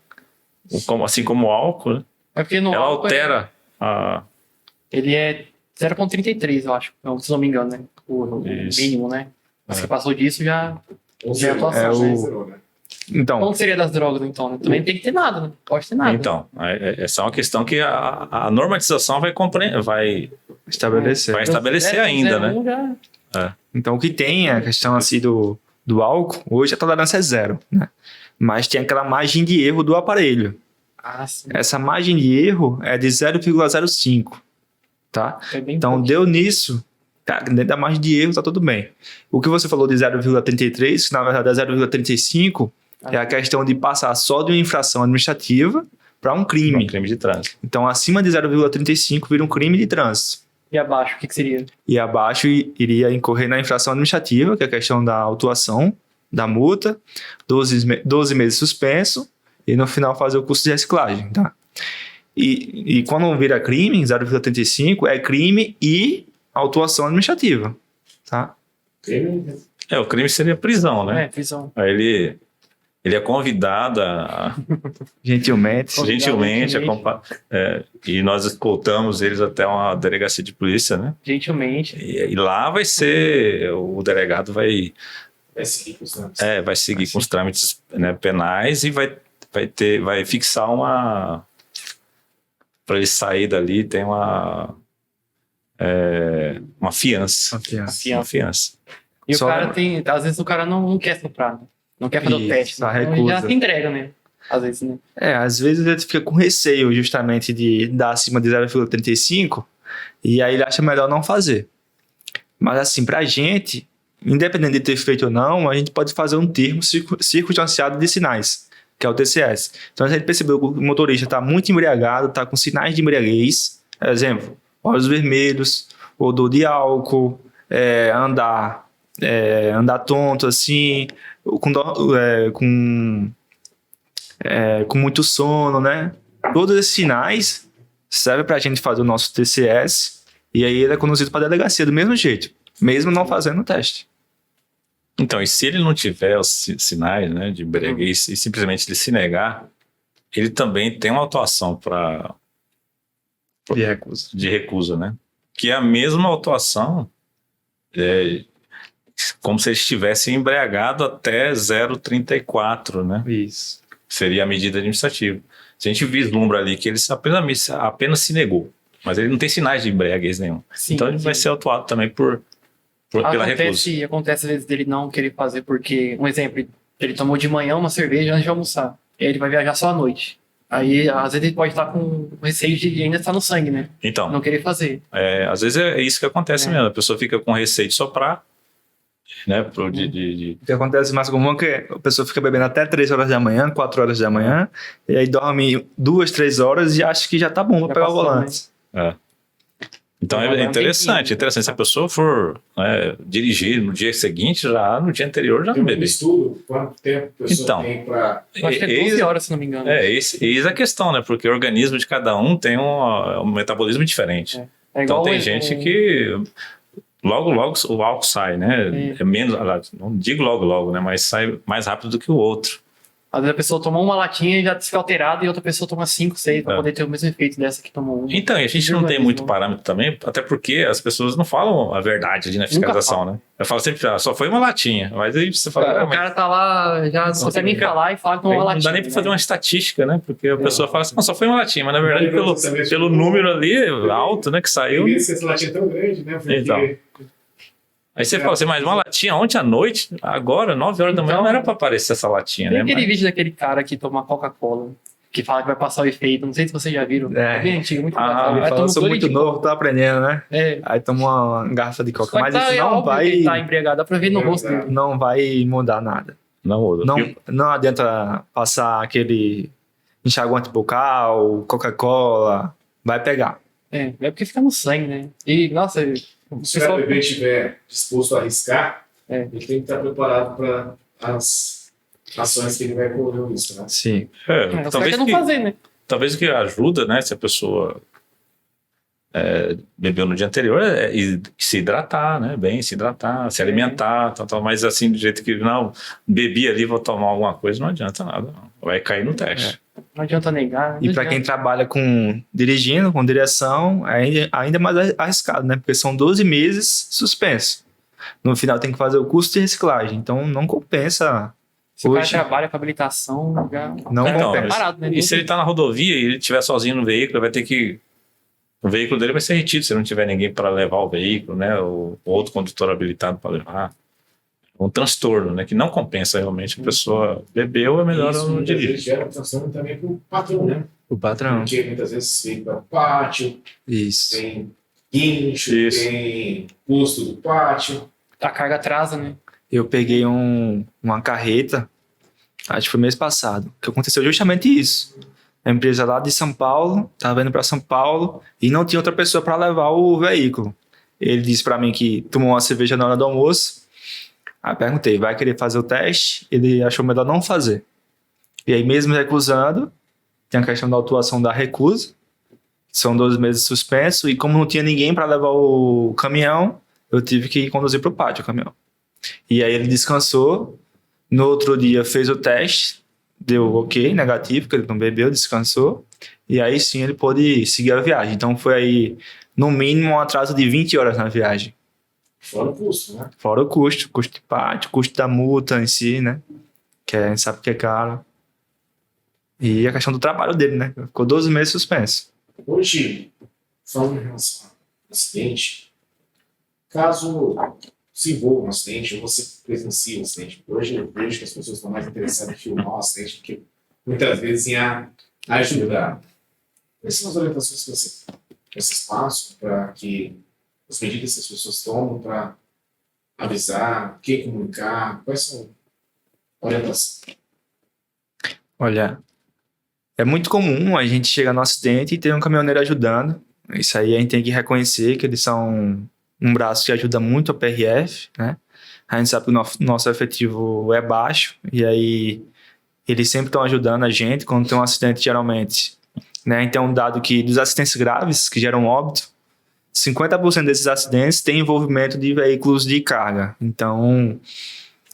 Assim como o álcool, né? É porque no Ela álcool altera a... ele é 0,33, eu acho. Se não me engano, né? O Isso. mínimo, né? Mas É. se passou disso, já... Ou Já é atuação, é o- né? Zerou, né? Então, Como seria das drogas, então? Né? Também tem que ter nada, né? Pode ter nada. Então, essa é uma questão que a normatização vai estabelecer. vai estabelecer ainda, né? 0,1 já... Então, o que tem é a questão assim do álcool, hoje a tolerância é 0, né? Mas tem aquela margem de erro do aparelho. Ah, sim. Essa margem de erro é de 0,05, tá? É bem Então, pouco. deu nisso, tá, dentro da margem de erro tá tudo bem. O que você falou de 0,33, que na verdade é 0,35, é a questão de passar só de uma infração administrativa para um Um crime. crime de trânsito. Então, acima de 0,35 vira um crime de trânsito. E abaixo, o que seria? E abaixo iria incorrer na infração administrativa, que é a questão da autuação, da multa, 12 meses suspenso, e no final fazer o curso de reciclagem, tá? E quando vira crime, 0,35, é crime e autuação administrativa, tá? O crime seria prisão, né? É, prisão. Aí ele é convidado Gentilmente. gentilmente, gentilmente. e nós escoltamos eles até uma delegacia de polícia, né? Gentilmente. E lá vai ser, o delegado vai seguir com os trâmites, né, penais e vai fixar para ele sair dali, tem uma fiança. Uma fiança. E Só o cara lembra- tem... Às vezes o cara não quer soprar, né? Não quer fazer o Isso, teste. a Né? Então ele já recusa. se entrega, né? Às vezes, né? Às vezes ele fica com receio justamente de dar acima de 0,35 e aí ele acha melhor não fazer. Mas assim, pra gente, independente de ter feito ou não, a gente pode fazer um termo circunstanciado de sinais, que é o TCS. Então, se a gente percebeu que o motorista está muito embriagado, está com sinais de embriaguez, exemplo, olhos vermelhos, odor de álcool, andar tonto assim, com muito sono, né? Todos esses sinais servem para a gente fazer o nosso TCS e aí ele é conduzido para a delegacia do mesmo jeito, mesmo não fazendo o teste. Então, e se ele não tiver os sinais, né, de embriaguez e simplesmente ele se negar, ele também tem uma autuação De recusa. de recusa, né? Que é a mesma autuação, como se ele estivesse embriagado até 0,34, né? Isso. Seria a medida administrativa. Se a gente vislumbra ali que ele apenas se negou, mas ele não tem sinais de embriaguez nenhum. Sim, Então ele vai ser autuado também pela recusa. Acontece às vezes dele não querer fazer porque, um exemplo, ele tomou de manhã uma cerveja antes de almoçar. E aí ele vai viajar só à noite. Aí, às vezes, ele pode estar com receio de ainda estar no sangue, né? Então, Não querer fazer. às vezes é isso que acontece mesmo. A pessoa fica com receio de soprar, né? O que acontece mais comum é que a pessoa fica bebendo até 3 horas da manhã, 4 horas da manhã, e aí dorme 2, 3 horas e acha que já tá bom pra Já pegar o passou, volante. Então Então, é agora interessante. Se a pessoa for dirigir no dia seguinte, já no dia anterior já Tem não um beber. estudo, quanto tempo a pessoa Então, tem para... Eu acho que é 12 horas, se não me engano. Eis a questão, né? Porque o organismo de cada um tem um metabolismo diferente. É Então igual tem gente que logo o álcool sai, né? É menos, não digo logo, né? Mas sai mais rápido do que o outro. Às vezes a pessoa tomou uma latinha e já fica alterada e outra pessoa toma 5, 6 pra poder ter o mesmo efeito dessa que tomou uma. Então, e a gente não tem muito parâmetro também, até porque as pessoas não falam a verdade ali na fiscalização, né? Eu falo sempre, só foi uma latinha. Mas aí você fala... O cara tá lá, já não consegue nem falar e fala que tomou uma Não latinha. dá nem pra fazer uma estatística, né? Porque a pessoa fala assim, não, só foi uma latinha. Mas na verdade, Não, você sabe, pelo número ali alto, né, que saiu... Tem vezes que essa latinha é tão grande, né? Porque... Então. Aí você fala assim, mas uma latinha ontem à noite, agora, 9 horas da manhã, Então, não era pra aparecer essa latinha, Tem né? aquele Mas- vídeo daquele cara que toma Coca-Cola, que fala que vai passar o efeito. Não sei se vocês já viram. É. É bem antigo, muito Ah, engraçado. Ele Vai fala, tomar sou um muito gole de novo, tô aprendendo, né? É. Aí toma uma garrafa de coca. Só que Mas tá, isso é não óbvio que ele tá vai, embriagado, dá pra ver no rosto dele. não vai mudar nada. Não muda. Não adianta passar aquele enxaguante bucal, Coca-Cola, vai pegar. É porque fica no sangue, né? E, nossa, o Se o pessoal... bebê estiver disposto a arriscar, É. ele tem que estar preparado para as ações que ele vai correr o risco, né? Sim. O certo é não fazer, né? Talvez o que ajuda, né, se a pessoa bebeu no dia anterior e se hidratar, né? Bem, se hidratar, se alimentar, tal, mas assim, do jeito que não, bebi ali, vou tomar alguma coisa, não adianta nada, não. Vai cair no teste. Não adianta negar. E para quem trabalha dirigindo, com direção, é ainda mais arriscado, né? Porque são 12 meses suspenso. No final tem que fazer o curso de reciclagem, então não compensa. Se o cara trabalha com habilitação, já não compensa. Preparado, né? E se ele tá na rodovia e ele estiver sozinho no veículo, vai ter que... O veículo dele vai ser retido se não tiver ninguém para levar o veículo, né? Ou outro condutor habilitado para levar. Um transtorno, né? Que não compensa realmente. A pessoa bebeu, é melhor Isso não muitas dirigir. vezes gera transtorno também para o patrão, né? O patrão. Porque muitas vezes vem para o pátio, Isso. tem guincho, Isso. tem custo do pátio. A carga atrasa, né? Eu peguei uma carreta, acho que foi mês passado, que aconteceu justamente isso. A empresa lá de São Paulo, estava indo para São Paulo e não tinha outra pessoa para levar o veículo. Ele disse para mim que tomou uma cerveja na hora do almoço. Aí perguntei, vai querer fazer o teste? Ele achou melhor não fazer. E aí mesmo recusando, tem a questão da autuação da recusa, são 12 meses suspenso, e como não tinha ninguém para levar o caminhão, eu tive que conduzir para o pátio o caminhão. E aí ele descansou, no outro dia fez o teste, deu ok, negativo, porque ele não bebeu, descansou, e aí sim ele pôde seguir a viagem. Então foi aí, no mínimo, um atraso de 20 horas na viagem. Fora o custo, né? Fora o custo de pátio, custo da multa em si, né? Que a gente sabe que é caro. E a questão do trabalho dele, né? Ficou 12 meses suspenso. Hoje, falando em relação ao acidente, caso se envolva um acidente ou você presencia um acidente, hoje eu vejo que as pessoas estão mais interessadas em filmar um acidente do que muitas vezes em ajudar. Quais são as orientações que vocês passam para que as medidas que as pessoas tomam para avisar, o que comunicar, quais são a orientação? Olha, é muito comum a gente chegar no acidente e ter um caminhoneiro ajudando. Isso aí a gente tem que reconhecer que eles são um braço que ajuda muito a PRF, né? A gente sabe que o nosso efetivo é baixo e aí eles sempre estão ajudando a gente quando tem um acidente, geralmente. Né? Então, um dado que dos acidentes graves que geram óbito, 50% desses acidentes têm envolvimento de veículos de carga. Então,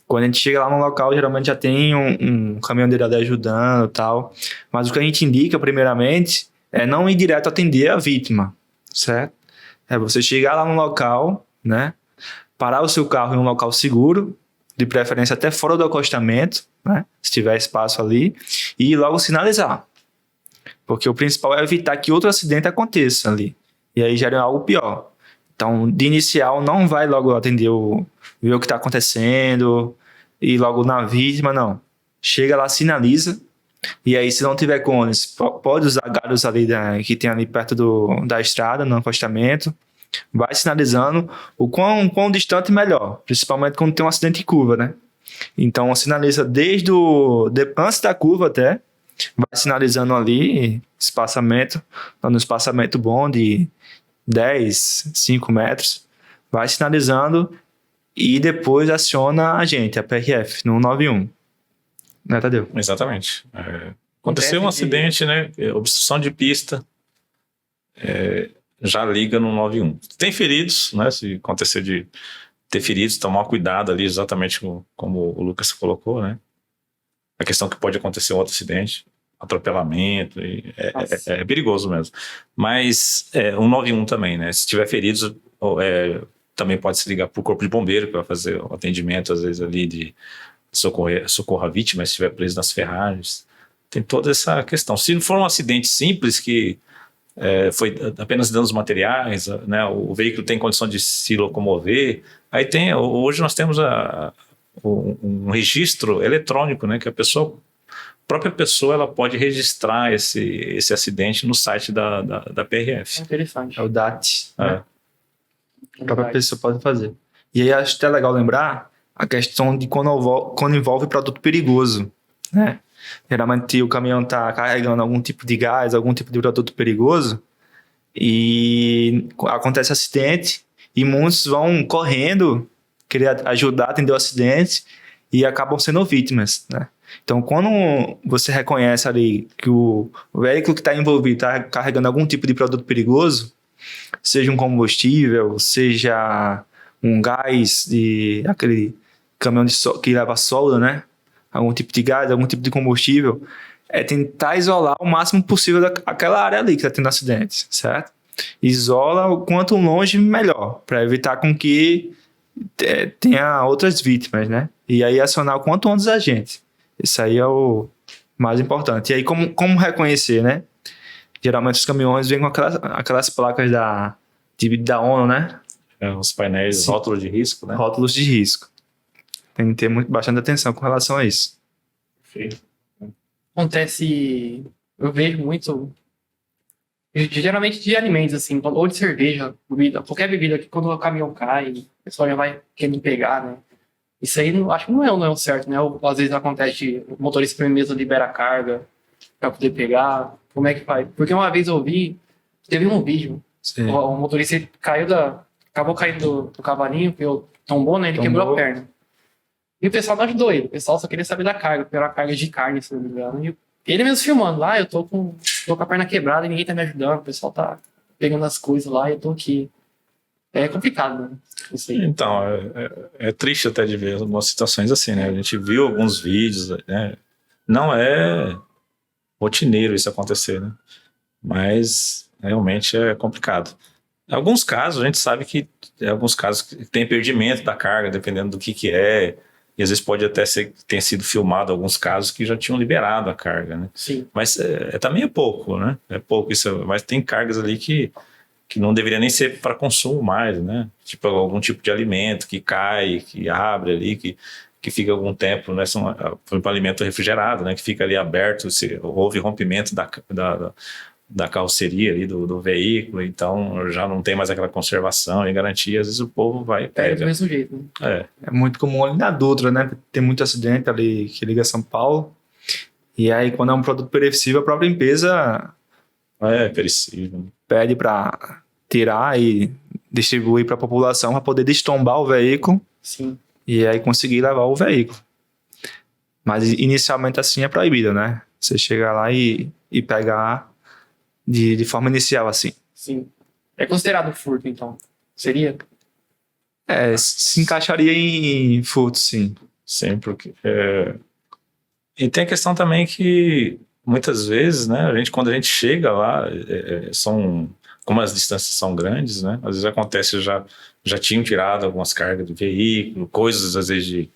quando a gente chega lá no local, geralmente já tem um caminhoneiro ali ajudando e tal. Mas o que a gente indica, primeiramente, é não ir direto atender a vítima, certo? É você chegar lá no local, né? Parar o seu carro em um local seguro, de preferência até fora do acostamento, né? Se tiver espaço ali, e logo sinalizar. Porque o principal é evitar que outro acidente aconteça ali. E aí gera algo pior. Então, de inicial, não vai logo atender ver o que está acontecendo, e logo na vítima, não. Chega lá, sinaliza, e aí se não tiver cones, pode usar galhos ali que tem ali perto da estrada, no acostamento, vai sinalizando o quão distante melhor, principalmente quando tem um acidente em curva, né? Então, sinaliza desde antes da curva até, vai sinalizando ali, espaçamento, tá no espaçamento bom de 10, 5 metros, vai sinalizando e depois aciona a gente, a PRF, no 191. Né, Tadeu? Exatamente. Aconteceu um acidente, né? Obstrução de pista, já liga no 91. Tem feridos, né? Se acontecer de ter feridos, tomar cuidado ali, exatamente como o Lucas colocou, né? A questão que pode acontecer um outro acidente, atropelamento, é perigoso mesmo. Mas 191 também, né? Se tiver feridos, também pode se ligar para o corpo de bombeiro, que vai fazer o atendimento, às vezes, ali de socorro à vítima, se estiver preso nas ferragens. Tem toda essa questão. Se não for um acidente simples, que foi apenas danos materiais, né? O veículo tem condição de se locomover, aí hoje nós temos um registro eletrônico, né? Que a própria pessoa ela pode registrar esse acidente no site da PRF. Interessante. É o DAT. Né? A própria pessoa pode fazer. E aí acho até legal lembrar a questão de quando envolve produto perigoso, né? Geralmente o caminhão está carregando algum tipo de gás, algum tipo de produto perigoso e acontece acidente e muitos vão correndo querer ajudar a atender o acidente e acabam sendo vítimas, né? Então, quando você reconhece ali que o veículo que está envolvido está carregando algum tipo de produto perigoso, seja um combustível, seja um gás de aquele caminhão que leva solda, né? Algum tipo de gás, algum tipo de combustível, é tentar isolar o máximo possível daquela área ali que está tendo acidente, certo? Isola o quanto longe melhor, para evitar com que tenha outras vítimas, né? E aí acionar o quanto antes a gente. Isso aí é o mais importante. E aí como reconhecer, né? Geralmente os caminhões vêm com aquelas placas da ONU, né? Os painéis, Sim. rótulos de risco, né? Rótulos de risco. Tem que ter bastante atenção com relação a isso. Perfeito. Acontece, eu vejo muito, geralmente de alimentos, assim, ou de cerveja, bebida, qualquer bebida que quando o caminhão cai, o pessoal já vai querendo pegar, né? Isso aí, acho que não é o certo, né? Ou, às vezes acontece, o motorista mesmo libera a carga para poder pegar, como é que faz? Porque uma vez eu vi, teve um vídeo, Sim. o motorista acabou caindo do cavalinho, tombou, né? Ele Tombou. quebrou a perna. E o pessoal não ajudou ele. O pessoal só queria saber da carga, porque era uma carga de carne, se não me engano. E ele mesmo filmando lá, eu tô com a perna quebrada e ninguém tá me ajudando. O pessoal tá pegando as coisas lá e eu tô aqui. É complicado, né? Isso aí. Então, é triste até de ver algumas situações assim, né? A gente viu alguns vídeos, né? Não é rotineiro isso acontecer, né? Mas realmente é complicado. Em alguns casos, a gente sabe que alguns casos que tem perdimento da carga, dependendo do que é. E às vezes pode até ser que tenha sido filmado alguns casos que já tinham liberado a carga, né? Sim. Mas também é pouco, né? É pouco isso. Mas tem cargas ali que não deveria nem ser para consumo mais, né? Tipo algum tipo de alimento que cai, que abre ali, que fica algum tempo, né? Por exemplo, alimento refrigerado, né? Que fica ali aberto, se houve rompimento da carroceria ali do veículo, então já não tem mais aquela conservação e garantia, às vezes o povo vai e É do pega. mesmo jeito, né? É muito comum ali na Dutra, né? Tem muito acidente ali que liga São Paulo. E aí, quando é um produto perecível, a própria empresa É perecível. pede para tirar e distribuir para a população para poder destombar o veículo Sim. e aí conseguir levar o veículo. Mas inicialmente assim é proibido, né? Você chegar lá e pegar de forma inicial assim. Sim. É considerado furto, então? Seria? Se encaixaria em furto, sim. Sim, porque... E tem a questão também que muitas vezes, né, quando a gente chega lá, como as distâncias são grandes, né, às vezes acontece, já tinham tirado algumas cargas do veículo, coisas às vezes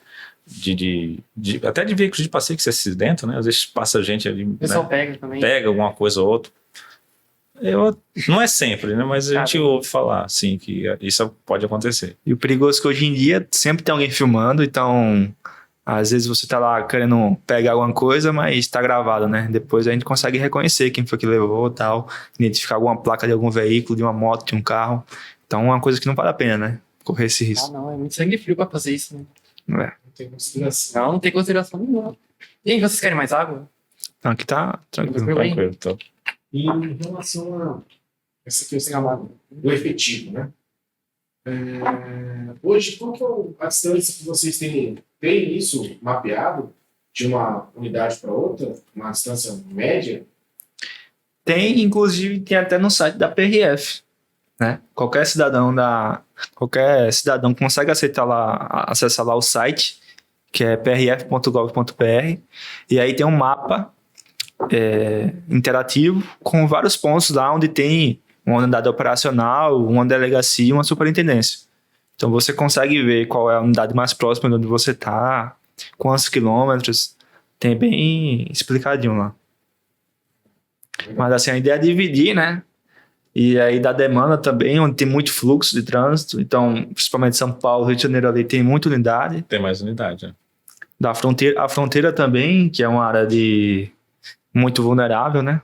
até de veículos de passeio que se acidentam, né, às vezes passa gente ali, O pessoal né, pega também. pega alguma coisa ou outra. Não é sempre, né, mas a gente ouve falar, sim, que isso pode acontecer. E o perigoso é que hoje em dia sempre tem alguém filmando, então às vezes você tá lá querendo pegar alguma coisa, mas tá gravado, né? Depois a gente consegue reconhecer quem foi que levou e tal, identificar alguma placa de algum veículo, de uma moto, de um carro. Então é uma coisa que não vale a pena, né? Correr esse risco. Não, é muito sangue frio pra fazer isso, né? Não é? Não tem consideração. Não tem consideração nenhuma. E aí, vocês querem mais água? Então aqui tá tranquilo. Tranquilo aí? Tranquilo, então. E em relação a essa questão do efetivo, né? Hoje, qual que é a distância que vocês têm? Tem isso mapeado de uma unidade para outra? Uma distância média? Tem, inclusive, tem até no site da PRF, né? Qualquer cidadão consegue acessar lá o site, que é prf.gov.br, e aí tem um mapa interativo com vários pontos lá onde tem uma unidade operacional, uma delegacia e uma superintendência. Então você consegue ver qual é a unidade mais próxima de onde você está, quantos quilômetros, tem bem explicadinho lá. Mas assim, a ideia é dividir, né? E aí da demanda também, onde tem muito fluxo de trânsito, então principalmente São Paulo, Rio de Janeiro ali tem muita unidade. Tem mais unidade, né? A fronteira também, que é uma área muito vulnerável, né?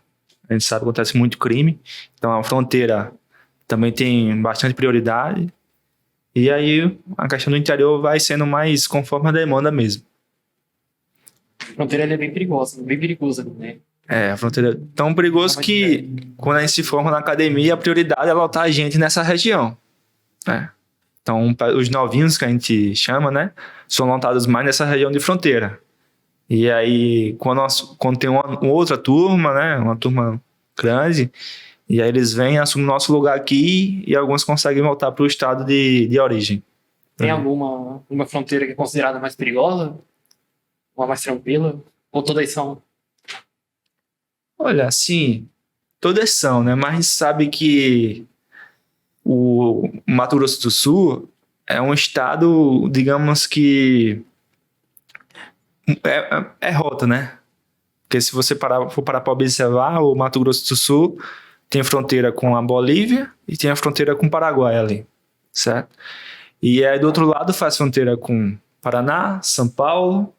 A gente sabe que acontece muito crime, então a fronteira também tem bastante prioridade. E aí a questão do interior vai sendo mais conforme a demanda mesmo. A fronteira é bem perigosa, né? A fronteira é tão perigosa que quando a gente se forma na academia, a prioridade é lotar a gente nessa região. Então, os novinhos que a gente chama, né, são lotados mais nessa região de fronteira. E aí, quando tem uma outra turma, né, uma turma grande, E aí eles vêm, assumem o nosso lugar aqui e alguns conseguem voltar para o estado de origem. Tem alguma fronteira que é considerada mais perigosa? Uma mais tranquila? Ou todas são? Olha, assim, todas são, né? Mas a gente sabe que o Mato Grosso do Sul é um estado, digamos que é rota, né? Porque se você for parar para observar, o Mato Grosso do Sul tem fronteira com a Bolívia e tem a fronteira com o Paraguai ali, certo? E aí do outro lado faz fronteira com Paraná, São Paulo,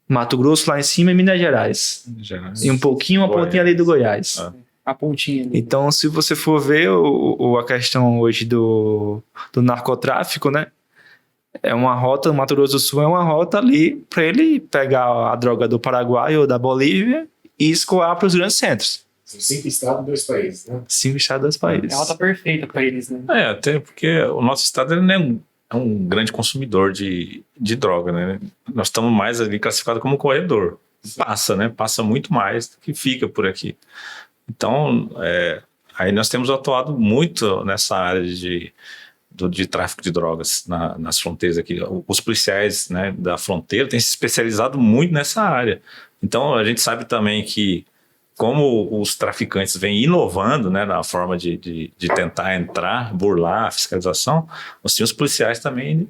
Mato Grosso lá em cima e Minas Gerais. E um pouquinho, uma pontinha ali do Goiás. A pontinha ali. Então, se você for ver a questão hoje do narcotráfico, né? É uma rota, o Mato Grosso do Sul é uma rota ali para ele pegar a droga do Paraguai ou da Bolívia e escoar para os grandes centros. São 5 estados, 2 países, né? 5 estados, 2 É países. a rota perfeita para eles, né? Até porque o nosso estado ele não é um grande consumidor de droga, né? Nós estamos mais ali classificados como corredor. Passa, né? Passa muito mais do que fica por aqui. Então, aí nós temos atuado muito nessa área de tráfico de drogas nas fronteiras aqui. Os policiais, né, da fronteira têm se especializado muito nessa área. Então, a gente sabe também que como os traficantes vêm inovando, né, na forma de tentar entrar, burlar a fiscalização, assim, os policiais também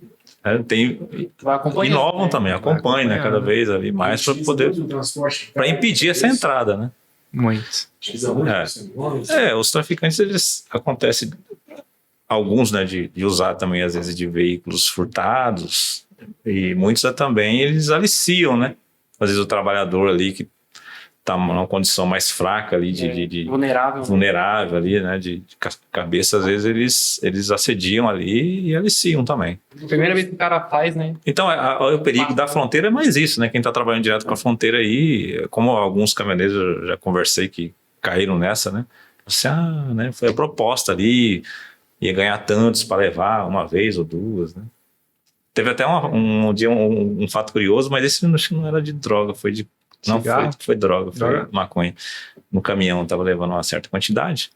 inovam também, acompanham, né, cada vez ali mais para poder impedir essa entrada, né? Muito. Os traficantes, eles acontece alguns, né, de usar também às vezes de veículos furtados e muitos também eles aliciam, né? Às vezes o trabalhador ali que tá numa condição mais fraca ali de vulnerável ali, né, de cabeça, às vezes eles assediam ali e aliciam também. Primeira vez que o cara faz, né? Então, o perigo da fronteira é mais isso, né? Quem tá trabalhando direto com a fronteira aí, como alguns caminhoneiros eu já conversei que caíram nessa, né? Assim, né, foi a proposta ali, ia ganhar tantos para levar uma vez ou duas, né? Teve até um dia um fato curioso, mas esse não era de droga, foi de... Não, foi droga, foi maconha. No caminhão estava levando uma certa quantidade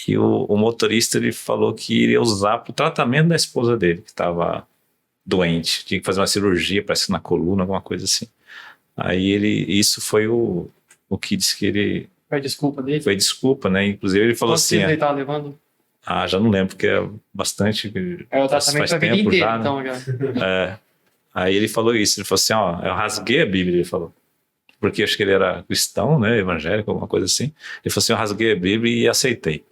e o motorista ele falou que iria usar para o tratamento da esposa dele, que estava doente. Tinha que fazer uma cirurgia, parece que na coluna, alguma coisa assim. Aí isso foi o que disse que ele... Foi a desculpa dele? Foi desculpa, né? Inclusive ele falou assim... Quanto ele estava levando? Já não lembro, porque é bastante... O tratamento da vida inteira, já, né? Então, já. Aí ele falou isso, ele falou assim, eu rasguei a Bíblia, ele falou. Porque acho que ele era cristão, né, evangélico, alguma coisa assim. Ele falou assim, eu rasguei a Bíblia e aceitei.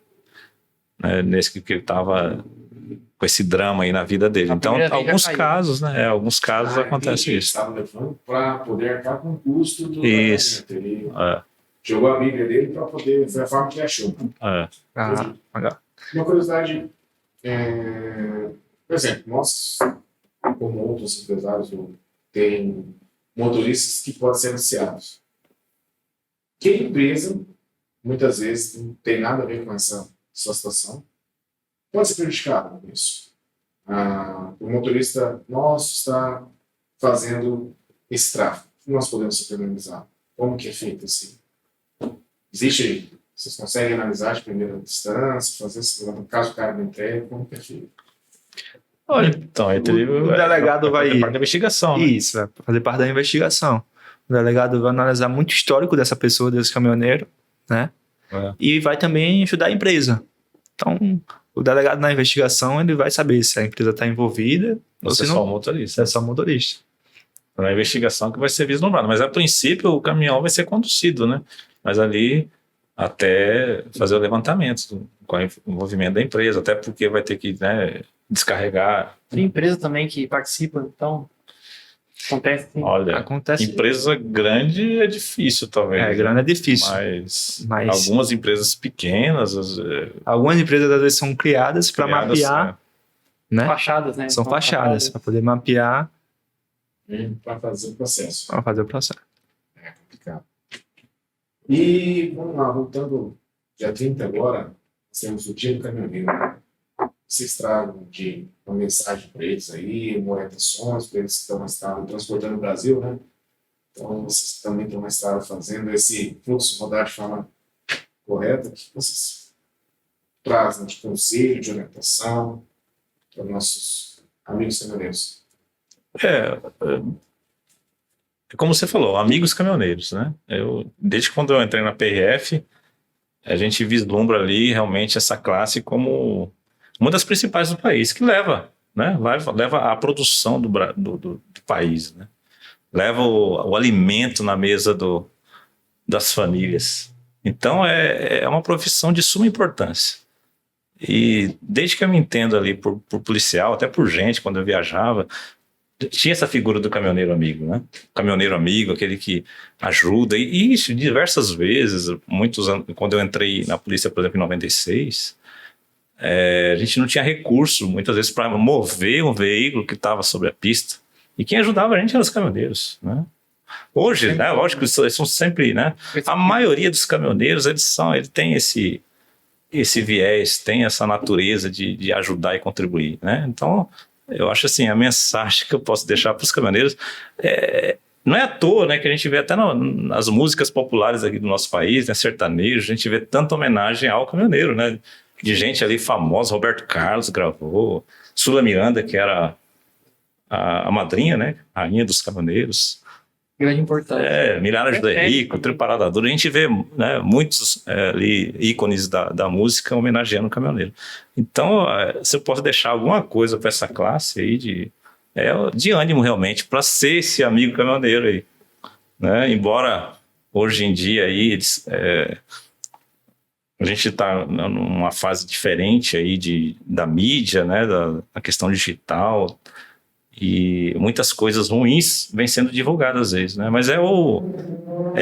Né, nesse que ele estava com esse drama aí na vida dele. Então, alguns casos, né, acontece isso. Estava levando para poder arcar com o custo do isso. Ele jogou a Bíblia dele para poder, foi a forma que ele achou. Uma curiosidade, por exemplo, nós, como outros empresários, tem motoristas que podem ser anunciados. Que empresa, muitas vezes, não tem nada a ver com essa situação, pode ser prejudicada com isso. O motorista nosso está fazendo esse tráfego. Nós podemos supervisionar. Como que é feito assim? Existe, vocês conseguem analisar de primeira distância, fazer, no caso o cara não entrega, como que é feito? Olha, então, o delegado vai fazer parte da investigação, né? Isso, vai fazer parte da investigação. O delegado vai analisar muito o histórico dessa pessoa, desse caminhoneiro, né? E vai também ajudar a empresa. Então, o delegado na investigação, ele vai saber se a empresa está envolvida ou se não. Só o motorista. É só o motorista. Na investigação que vai ser vislumbrada. Mas, a princípio, o caminhão vai ser conduzido, né? Mas ali, até fazer o levantamento com o envolvimento da empresa, até porque vai ter que, né, descarregar. Tem empresa também que participa, então acontece. Sim. Olha, acontece. Empresa grande é difícil, talvez. Grande é difícil. Mas algumas empresas pequenas... Algumas empresas, às vezes, são criadas para mapear... Né? Fachadas, né? São fachadas, para poder mapear... Para fazer o processo. Para fazer o processo. É complicado. E, vamos lá, voltando dia 30 agora, nós temos o Dia do Caminhoneiro. Vocês tragam uma mensagem para eles aí, orientações para eles que estão mais tarde transportando o Brasil, né? Então, vocês também estão mais tarde fazendo esse fluxo rodar de forma correta, o que vocês trazem de conselho, de orientação para nossos amigos caminhoneiros? Como você falou, amigos caminhoneiros, né? Desde quando eu entrei na PRF, a gente vislumbra ali realmente essa classe como uma das principais do país, que leva, né? Leva a produção do país, né? Leva o alimento na mesa das famílias. Então é uma profissão de suma importância. E desde que eu me entendo ali por policial, até por gente, quando eu viajava, tinha essa figura do caminhoneiro amigo, né? O caminhoneiro amigo, aquele que ajuda. E isso diversas vezes, muitos anos, quando eu entrei na polícia, por exemplo, em 96, a gente não tinha recurso, muitas vezes, para mover um veículo que estava sobre a pista. E quem ajudava a gente eram os caminhoneiros, né? Hoje, né? Lógico, eles são sempre, né? A maioria dos caminhoneiros, eles têm esse viés, tem essa natureza de ajudar e contribuir, né? Então, eu acho assim, a mensagem que eu posso deixar para os caminhoneiros não é à toa, né, que a gente vê até nas músicas populares aqui do nosso país, né, sertanejo, a gente vê tanta homenagem ao caminhoneiro, né, de gente ali famosa, Roberto Carlos gravou, Sula Miranda, que era a madrinha, né, a rainha dos caminhoneiros. Grande importância. Milhares de Rico, Trio Parada Dura, a gente vê, né, muitos ali ícones da música homenageando o caminhoneiro. Então, se eu posso deixar alguma coisa para essa classe aí de ânimo realmente, para ser esse amigo caminhoneiro aí, né? Embora hoje em dia aí a gente está numa fase diferente aí da mídia, né, da questão digital, e muitas coisas ruins vêm sendo divulgadas às vezes, né? Mas é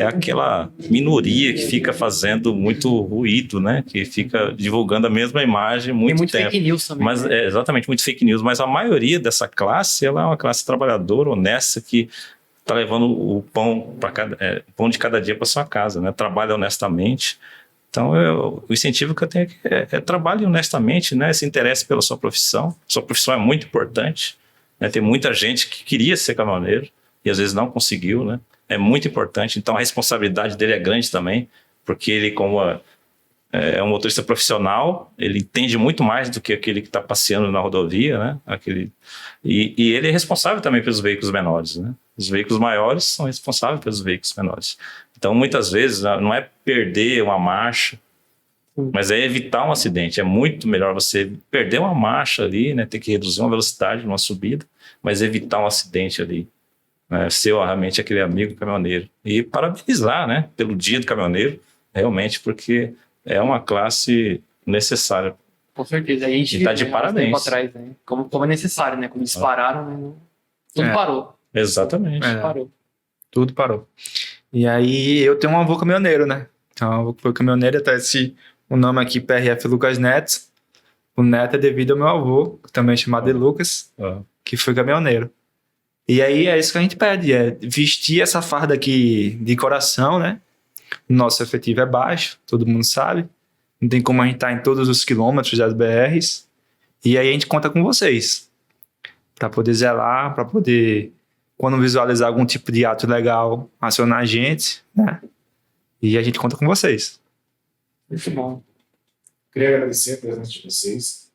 aquela minoria que fica fazendo muito ruído, né? Que fica divulgando a mesma imagem muito tempo. Tem muito fake news também. Mas, exatamente, muito fake news. Mas a maioria dessa classe, ela é uma classe trabalhadora, honesta, que está levando o pão de cada dia para sua casa, né? Trabalha honestamente. Então, o incentivo que eu tenho aqui é trabalhe honestamente, né? Se interesse pela sua profissão. Sua profissão é muito importante. Né? Tem muita gente que queria ser caminhoneiro e às vezes não conseguiu, né? É muito importante. Então a responsabilidade dele é grande também, porque ele, como é um motorista profissional, ele entende muito mais do que aquele que está passeando na rodovia, né? E ele é responsável também pelos veículos menores, né? Os veículos maiores são responsáveis pelos veículos menores. Então muitas vezes não é perder uma marcha, mas é evitar um acidente. É muito melhor você perder uma marcha ali, né? Ter que reduzir uma velocidade numa subida, mas evitar um acidente ali. Né? Ser realmente aquele amigo caminhoneiro. E parabenizar, né? Pelo dia do caminhoneiro, realmente, porque é uma classe necessária. Com certeza. Aí a gente está de parabéns. Atrás, né? Como é necessário, né? Como eles pararam, né? Tudo parou. Exatamente. Parou. Tudo parou. E aí eu tenho um avô caminhoneiro, né? Então, avô foi caminhoneiro, até o nome aqui, PRF Lucas Neto. O Neto é devido ao meu avô, também chamado de Lucas, que foi caminhoneiro. E aí é isso que a gente pede, é vestir essa farda aqui de coração, né? Nosso efetivo é baixo, todo mundo sabe. Não tem como a gente estar em todos os quilômetros das BRs. E aí a gente conta com vocês. Para poder zelar, para poder, quando visualizar algum tipo de ato ilegal, acionar a gente, né? E a gente conta com vocês. Muito bom. Queria agradecer a presença de vocês.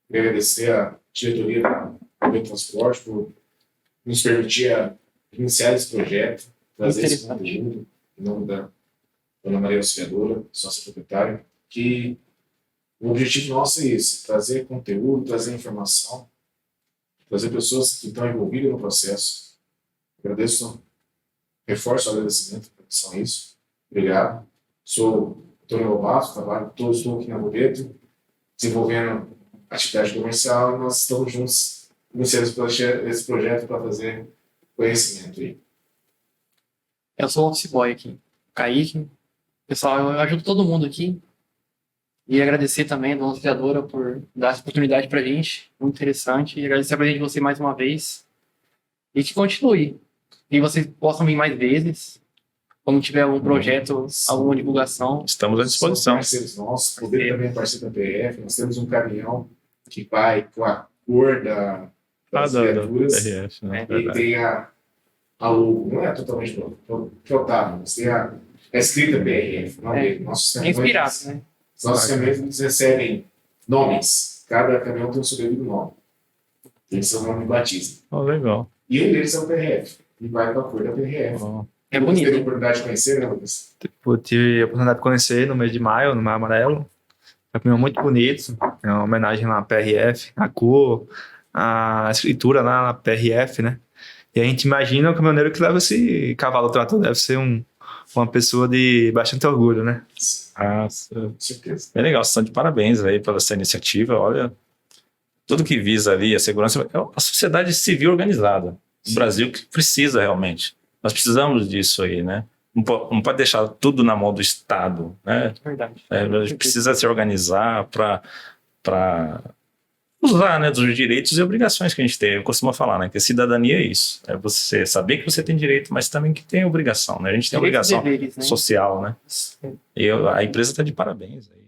Queria agradecer a diretoria da Meio Transporte por nos permitir iniciar esse projeto, trazer esse conteúdo em nome da Dona Maria Auxiliadora, sócia proprietária, que o objetivo nosso é esse, trazer conteúdo, trazer informação, trazer pessoas que estão envolvidas no processo. Agradeço, reforço o agradecimento em relação a isso. Obrigado. Sou Antônio Lobato, estou aqui na Boveto, desenvolvendo atividade comercial, e nós estamos juntos iniciando esse projeto para fazer conhecimento aí. Eu sou o office boy aqui, Kaique. Pessoal, eu ajudo todo mundo aqui. E agradecer também a Dona Auxiliadora por dar essa oportunidade pra gente. Muito interessante. E agradecer a presença de você mais uma vez. E que continue. E vocês possam vir mais vezes. Quando tiver algum projeto, alguma divulgação. Estamos à disposição. Parceiros nossos, o Poder também é parceiro da PF. Nós temos um caminhão que vai com a cor das viaturas. PRF, né? E tem a logo, não é totalmente flotável, mas tem É escrita PRF, não É. nossos É inspirado, caminhões, né? nossos caminhões recebem nomes. Cada caminhão tem o seu devido nome. Eles são nome de batismo. Oh, legal. E um deles é o PRF. E vai com a cor da PRF. Oh. É Você bonito. teve a oportunidade de conhecer, né, Lucas? Tipo, eu tive a oportunidade de conhecer no mês de maio, no Mar Amarelo. É um caminhão muito bonito. É uma homenagem lá à PRF, a cor, a escritura lá na PRF, né? E a gente imagina o caminhoneiro que leva esse cavalo trator. Deve ser uma pessoa de bastante orgulho, né? Ah, Com certeza. bem legal. Vocês estão de parabéns aí pela essa iniciativa. Olha, tudo que visa ali a segurança é a sociedade civil organizada. O Brasil que precisa realmente. Nós precisamos disso aí, né? Não pode deixar tudo na mão do Estado, né? Verdade. A gente precisa se organizar para usar, né, dos direitos e obrigações que a gente tem. Eu costumo falar, né, que a cidadania é isso. É você saber que você tem direito, mas também que tem obrigação, né? A gente tem Direitos e obrigação deveres, né? social, né? E a empresa está de parabéns aí.